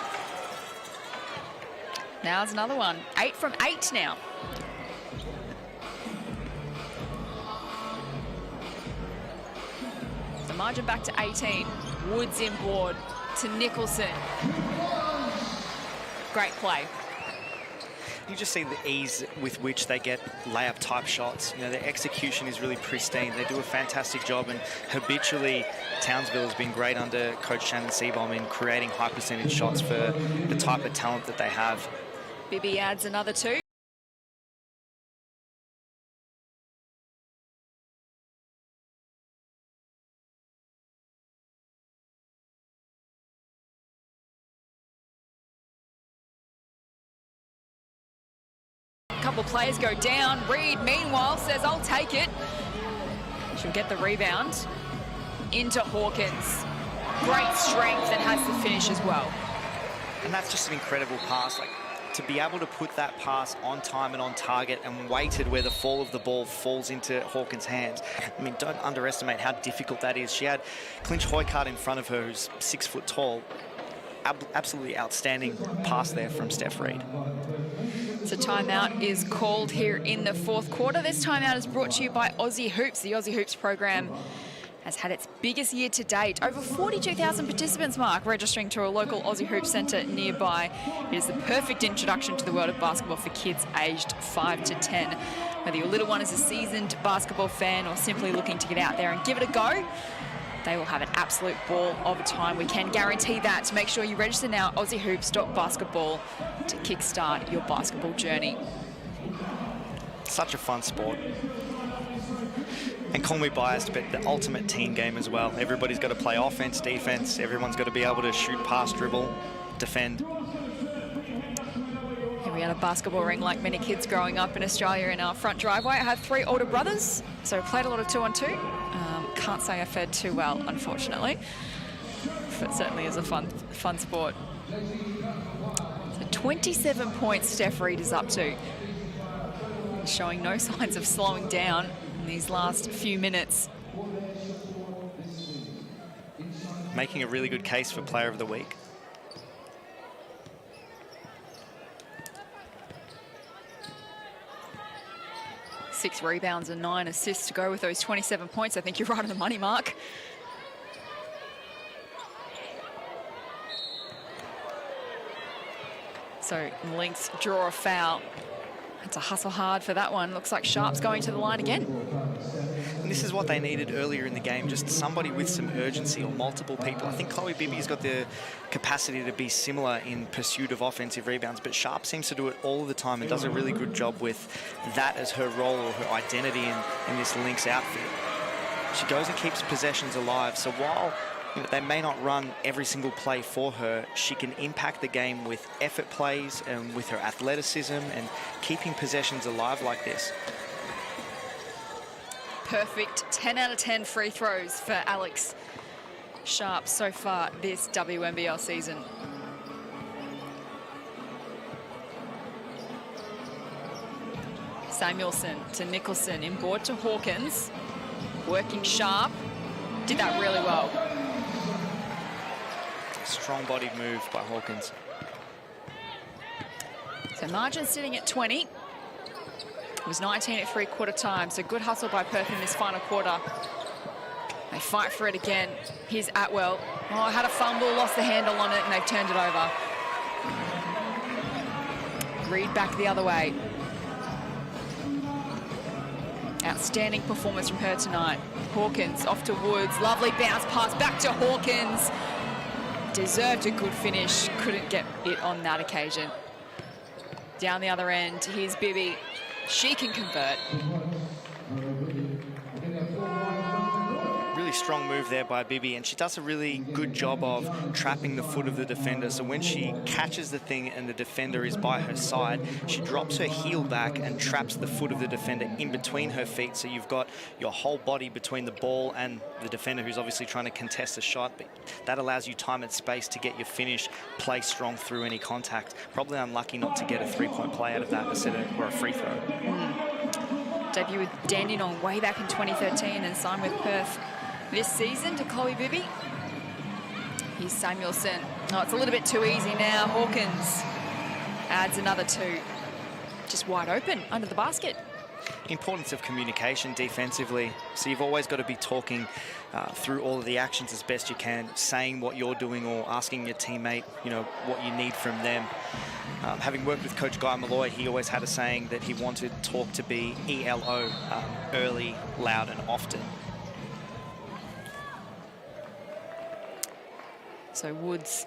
Now's another one. 8 from 8 now. The margin back to 18. Woods inboard to Nicholson. Great play. You just see the ease with which they get layup type shots. You know, their execution is really pristine. They do a fantastic job, and habitually Townsville has been great under coach Shannon Seabohm in creating high percentage shots for the type of talent that they have. Bibby adds another 2. Couple players go down. Reed, meanwhile, says, I'll take it. She'll get the rebound into Hawkins. Great strength and has the finish as well. And that's just an incredible pass. Like, to be able to put that pass on time and on target and weighted where the fall of the ball falls into Hawkins' hands. I mean, don't underestimate how difficult that is. She had Clinch Hoycard in front of her, who's 6 foot tall. Absolutely outstanding pass there from Steph Reed. So timeout is called here in the fourth quarter. This timeout is brought to you by Aussie Hoops. The Aussie Hoops program has had its biggest year to date. Over 42,000 participants, Mark, registering to a local Aussie Hoops centre nearby. It is the perfect introduction to the world of basketball for kids aged 5 to 10. Whether your little one is a seasoned basketball fan or simply looking to get out there and give it a go, they will have an absolute ball of a time. We can guarantee that. So make sure you register now at aussiehoops.basketball to kickstart your basketball journey. Such a fun sport. And call me biased, but the ultimate team game as well. Everybody's got to play offense, defense. Everyone's got to be able to shoot, pass, dribble, defend. Here we had a basketball ring like many kids growing up in Australia in our front driveway. I have 3 older brothers, so played a lot of 2-on-2. Can't say I fared too well, unfortunately. But certainly is a fun sport. So 27 points Steph Reed is up to. Showing no signs of slowing down in these last few minutes. Making a really good case for Player of the Week. Six rebounds and 9 assists to go with those 27 points. I think you're right on the money, Mark. So Lynx draw a foul. Had to hustle hard for that one. Looks like Sharp's going to the line again. And this is what they needed earlier in the game, just somebody with some urgency or multiple people. I think Chloe Bibby's got the capacity to be similar in pursuit of offensive rebounds, but Sharp seems to do it all the time and does a really good job with that as her role or her identity in this Lynx outfit. She goes and keeps possessions alive, so while they may not run every single play for her, she can impact the game with effort plays and with her athleticism and keeping possessions alive like this. Perfect 10 out of 10 free throws for Alex Sharp so far this WNBL season. Samuelson to Nicholson, inboard to Hawkins, working Sharp, did that really well. Strong bodied move by Hawkins. So margin sitting at 20. It was 19 at three-quarter time, so good hustle by Perth in this final quarter. They fight for it again. Here's Atwell. Oh, had a fumble, lost the handle on it, and they've turned it over. Reed back the other way. Outstanding performance from her tonight. Hawkins off to Woods. Lovely bounce pass back to Hawkins. Deserved a good finish. Couldn't get it on that occasion. Down the other end, here's Bibby. She can convert. Really strong move there by Bibby, and she does a really good job of trapping the foot of the defender. So when she catches the thing and the defender is by her side, she drops her heel back and traps the foot of the defender in between her feet. So you've got your whole body between the ball and the defender, who's obviously trying to contest the shot, but that allows you time and space to get your finish, play strong through any contact. Probably unlucky not to get a three-point play out of that or a free throw. Debut with Dandenong way back in 2013 and signed with Perth this season to Chloe Bibby. Here's Samuelson. Oh, it's a little bit too easy now. Hawkins adds another two. Just wide open under the basket. Importance of communication defensively. So you've always got to be talking through all of the actions as best you can, saying what you're doing or asking your teammate, what you need from them. Having worked with Coach Guy Malloy, he always had a saying that he wanted talk to be ELO, early, loud, and often. So Woods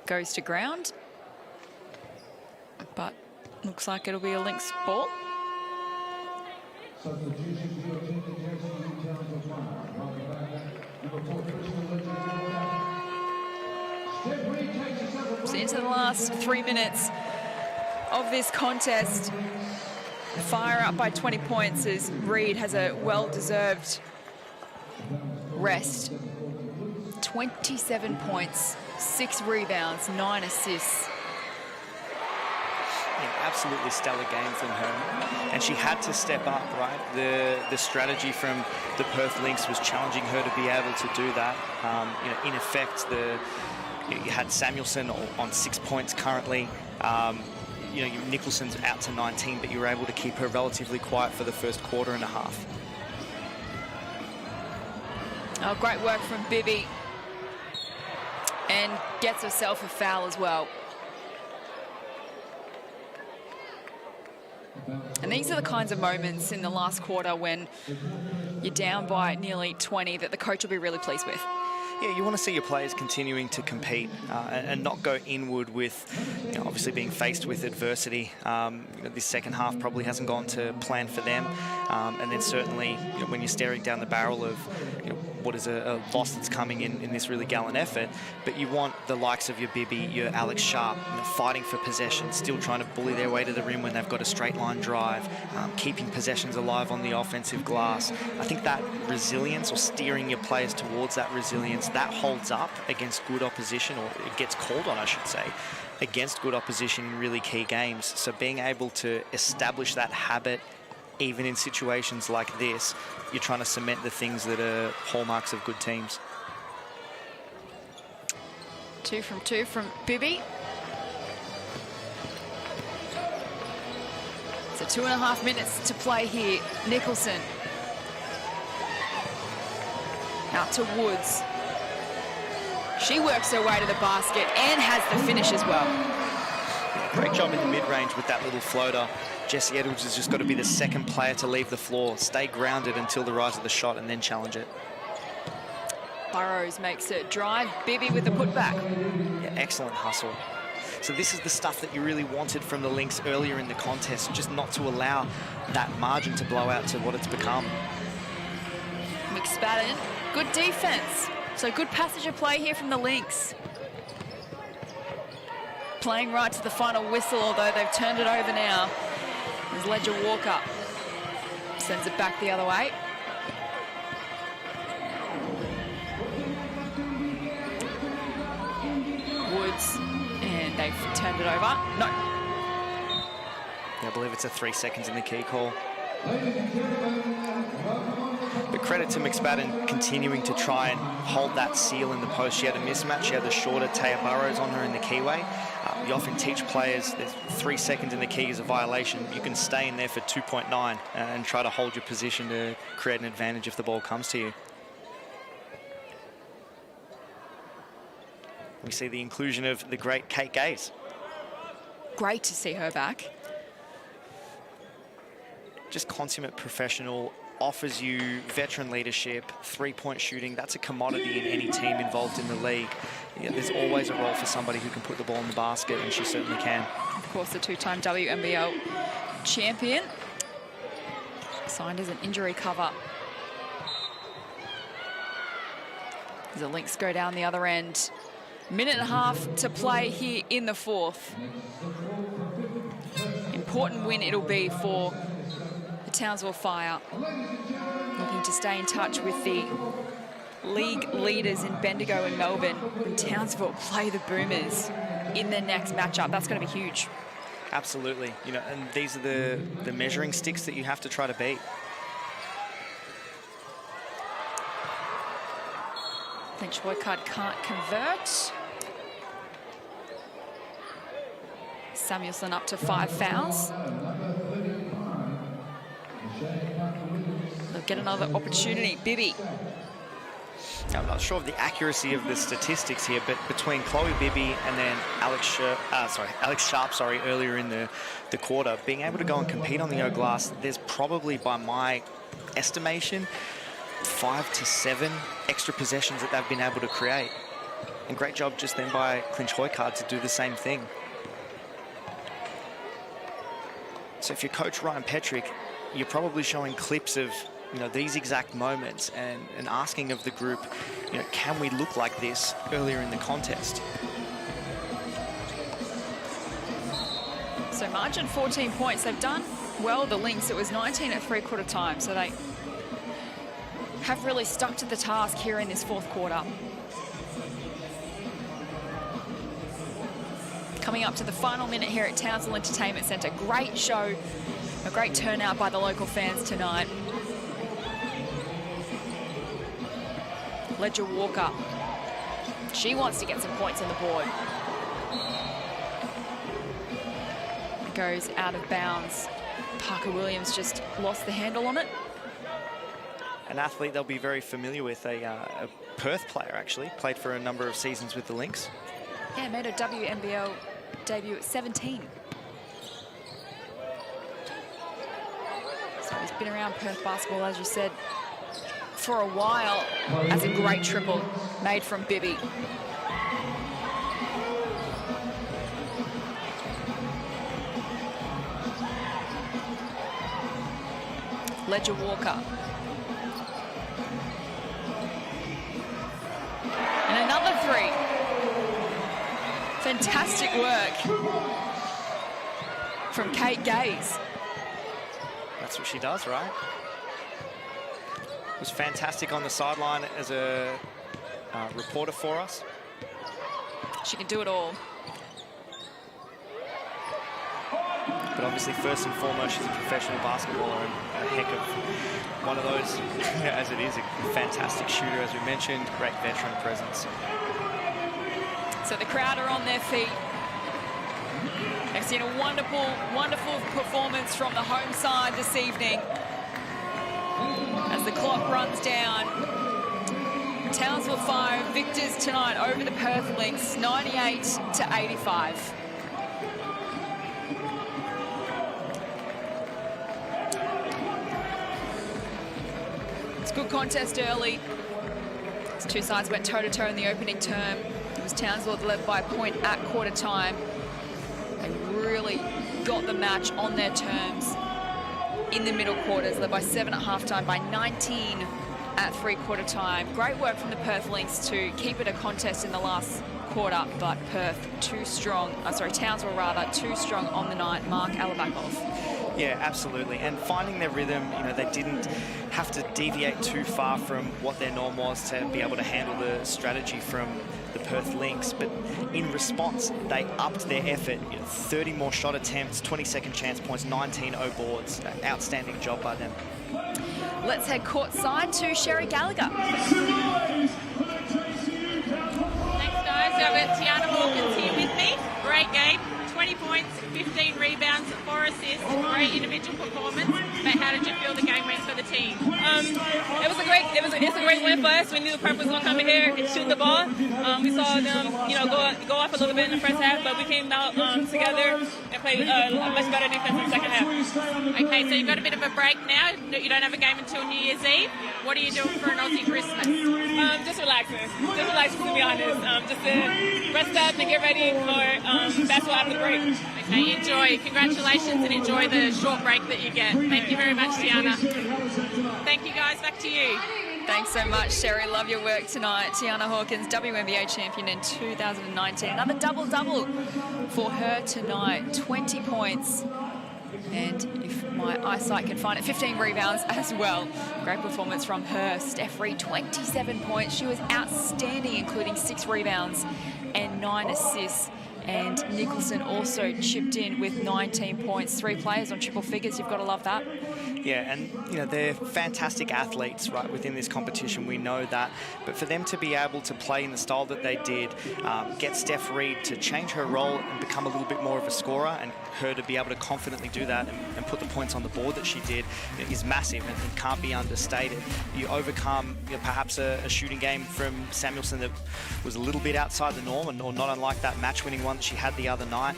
goes to ground, but looks like it'll be a Lynx ball. So into the last 3 minutes of this contest. Fire up by 20 points as Reed has a well-deserved rest. 27 points, 6 rebounds, 9 assists. Yeah, absolutely stellar game from her, and she had to step up, right? The strategy from the Perth Lynx was challenging her to be able to do that. In effect, you had Samuelson on 6 points currently. Nicholson's out to 19, but you were able to keep her relatively quiet for the first quarter and a half. Oh, great work from Bibby. And gets herself a foul as well. And these are the kinds of moments in the last quarter when you're down by nearly 20 that the coach will be really pleased with. Yeah, you want to see your players continuing to compete and not go inward with, obviously being faced with adversity. This second half probably hasn't gone to plan for them. And then certainly, when you're staring down the barrel of, what is a loss that's coming in this really gallant effort, but you want the likes of your Bibby, your Alex Sharp, fighting for possession, still trying to bully their way to the rim when they've got a straight line drive, keeping possessions alive on the offensive glass. I think that resilience, or steering your players towards that resilience, that holds up against good opposition, or it gets called on, I should say, against good opposition in really key games. So being able to establish that habit, even in situations like this, you're trying to cement the things that are hallmarks of good teams. 2 from 2 from Bibby. So 2.5 minutes to play here. Nicholson. Out to Woods. She works her way to the basket and has the finish as well. Great job in the mid-range with that little floater. Jessie Edwards has just got to be the second player to leave the floor, stay grounded until the rise of the shot, and then challenge it. Burrows makes it drive. Bibby with the putback. Yeah, excellent hustle. So this is the stuff that you really wanted from the Lynx earlier in the contest, just not to allow that margin to blow out to what it's become. McSpadden, good defense. So good passage of play here from the Lynx. Playing right to the final whistle, although they've turned it over now. There's Ledger Walker. Sends it back the other way. Woods, and they've turned it over. No. Yeah, I believe it's a 3 seconds in the key call. But credit to McSpadden continuing to try and hold that seal in the post. She had a mismatch. She had the shorter Taya Burrows on her in the keyway. You often teach players that 3 seconds in the key is a violation. You can stay in there for 2.9 and try to hold your position to create an advantage if the ball comes to you. We see the inclusion of the great Kate Gaze. Great to see her back. Just consummate professional, offers you veteran leadership, three-point shooting. That's a commodity in any team involved in the league. Yeah, there's always a role for somebody who can put the ball in the basket, and she certainly can. Of course, the two-time WNBL champion. Signed as an injury cover. As the Lynx go down the other end. Minute and a half to play here in the fourth. Important win it'll be for the Townsville Fire. Looking to stay in touch with the league leaders in Bendigo and Melbourne when Townsville play the Boomers in their next matchup. That's going to be huge. Absolutely. You know, and these are the measuring sticks that you have to try to beat. Lynch Boycott can't convert. Samuelson up to 5 fouls. They'll get another opportunity. Bibby. I'm not sure of the accuracy of the statistics here, but between Chloe Bibby and then Alex Sharp, earlier in the quarter, being able to go and compete on the O glass, there's probably, by my estimation, 5 to 7 extra possessions that they've been able to create. And great job just then by Clinch Hoycard to do the same thing. So if you're Coach Ryan Petrick, you're probably showing clips of, you know, these exact moments and asking of the group, you know, can we look like this earlier in the contest? So margin 14 points. They've done well, the Lynx. It was 19 at three-quarter time, so they have really stuck to the task here in this fourth quarter. Coming up to the final minute here at Townsville Entertainment Centre. Great show, a great turnout by the local fans tonight. Ledger Walker. She wants to get some points on the board. It goes out of bounds. Parker Williams just lost the handle on it. An athlete they'll be very familiar with, a Perth player actually, played for a number of seasons with the Lynx. Yeah, made a WNBL debut at 17. So he's been around Perth basketball, as you said, for a while. That's a great triple made from Bibby. Ledger Walker. And another three. Fantastic work from Kate Gaze. That's what she does, right? Was fantastic on the sideline as a reporter for us. She can do it all. But obviously, first and foremost, she's a professional basketballer and a heck of one of those, as it is, a fantastic shooter, as we mentioned, great veteran presence. So the crowd are on their feet. They've seen a wonderful, wonderful performance from the home side this evening. As the clock runs down, Townsville Fire victors tonight over the Perth Lynx, 98 to 85. It's a good contest early. These two sides went toe-to-toe in the opening term. It was Townsville that led by a point at quarter time. They really got the match on their terms in the middle quarters, led by 7 at halftime, by 19 at three-quarter time. Great work from the Perth Lynx to keep it a contest in the last quarter, but Townsville rather, too strong on the night. Mark Alabakov. Yeah, absolutely. And finding their rhythm, they didn't have to deviate too far from what their norm was to be able to handle the strategy from the Perth Lynx. But in response, they upped their effort. 30 more shot attempts, 22nd chance points, 19 O boards. Outstanding job by them. Let's head courtside to Sherry Gallagher. Thanks, guys. I've got Tiana Hawkins here with me. Great game. 20 points, 15 rebounds, 4 assists, great individual performance. But how did you feel the game went for the team? It's a great win for us. We knew the Perth was going to come in here and shoot the ball. We saw them, go off a little bit in the first half, but we came out together and played a much better defense in the second half. Okay, so you've got a bit of a break now. You don't have a game until New Year's Eve. What are you doing for an Aussie Christmas? Just relaxing. Just relaxing, to be honest. Just to rest up and get ready for basketball after the break. Okay, enjoy. Congratulations and enjoy the short break that you get. Thank you very much, Tiana. Thank you, guys. Back to you. Thanks so much, Sherry. Love your work tonight. Tiana Hawkins, WNBA champion in 2019. Another double-double for her tonight. 20 points. And if my eyesight can find it, 15 rebounds as well. Great performance from her. Steph Reed, 27 points. She was outstanding, including 6 rebounds and 9 assists. And Nicholson also chipped in with 19 points. 3 players on triple figures. You've got to love that. Yeah, and they're fantastic athletes, right, within this competition. We know that. But for them to be able to play in the style that they did, get Steph Reed to change her role and become a little bit more of a scorer, and her to be able to confidently do that and put the points on the board that she did is massive and can't be understated. You overcome perhaps a shooting game from Samuelson that was a little bit outside the norm, or not unlike that match-winning one that she had the other night.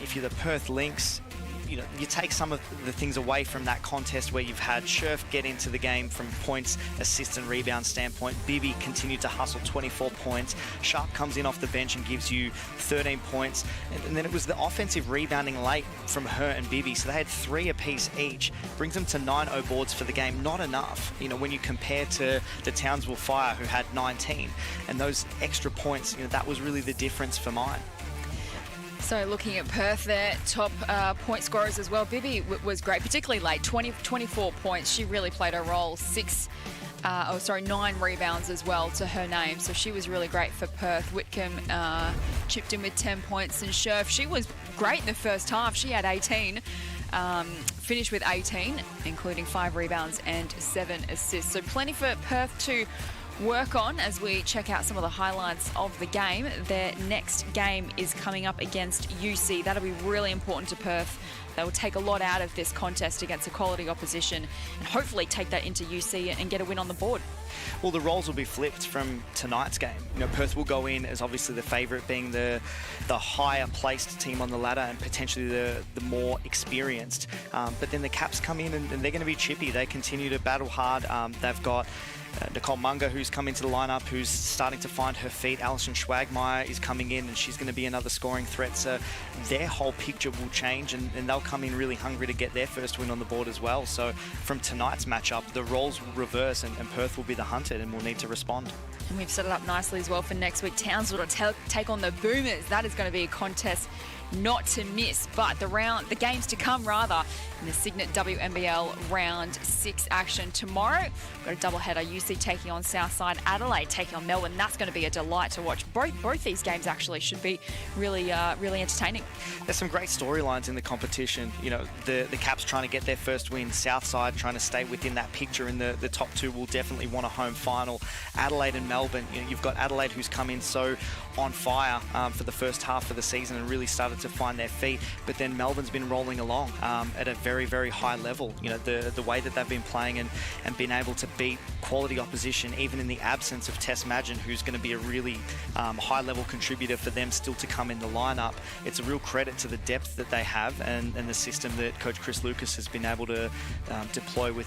If you're the Perth Lynx, you take some of the things away from that contest where you've had Scherf get into the game from points, assists and rebound standpoint. Bibby continued to hustle, 24 points. Sharp comes in off the bench and gives you 13 points. And then it was the offensive rebounding late from her and Bibby. So they had 3 apiece each. Brings them to 9 O boards for the game. Not enough, when you compare to the Townsville Fire, who had 19. And those extra points, that was really the difference for mine. So looking at Perth, their top point scorers as well. Bibby was great, particularly late, 24 points. She really played her role. 9 rebounds as well to her name. So she was really great for Perth. Whitcomb chipped in with 10 points. And Scherf, she was great in the first half. She had 18. Finished with 18, including 5 rebounds and 7 assists. So plenty for Perth to work on as we check out some of the highlights of the game. Their next game is coming up against UC. That'll be really important to Perth. They will take a lot out of this contest against a quality opposition and hopefully take that into UC and get a win on the board. Well, the roles will be flipped from tonight's game. Perth will go in as obviously the favourite, being the higher placed team on the ladder and potentially the more experienced. But then the Caps come in and they're going to be chippy. They continue to battle hard. They've got Nicole Munger, who's come into the lineup, who's starting to find her feet. Alison Schwagmeyer is coming in, and she's going to be another scoring threat. So their whole picture will change, and they'll come in really hungry to get their first win on the board as well. So from tonight's matchup, the roles will reverse, and Perth will be the hunted and will need to respond. And we've set it up nicely as well for next week. Townsville to take on the Boomers. That is going to be a contest not to miss, but the games to come rather in the Cygnett WNBL round 6 action tomorrow. We've got a doubleheader, UC taking on Southside, Adelaide taking on Melbourne. That's going to be a delight to watch. Both these games actually should be really entertaining. There's some great storylines in the competition. The Caps trying to get their first win, Southside trying to stay within that picture in the top 2 will definitely want a home final. Adelaide and Melbourne, you've got Adelaide who's come in so on fire for the first half of the season and really started started to find their feet, but then Melbourne's been rolling along at a very, very high level. You know, the way that they've been playing and been able to beat quality opposition, even in the absence of Tess Madgen, who's going to be a really high-level contributor for them still to come in the lineup. It's a real credit to the depth that they have and the system that Coach Chris Lucas has been able to deploy with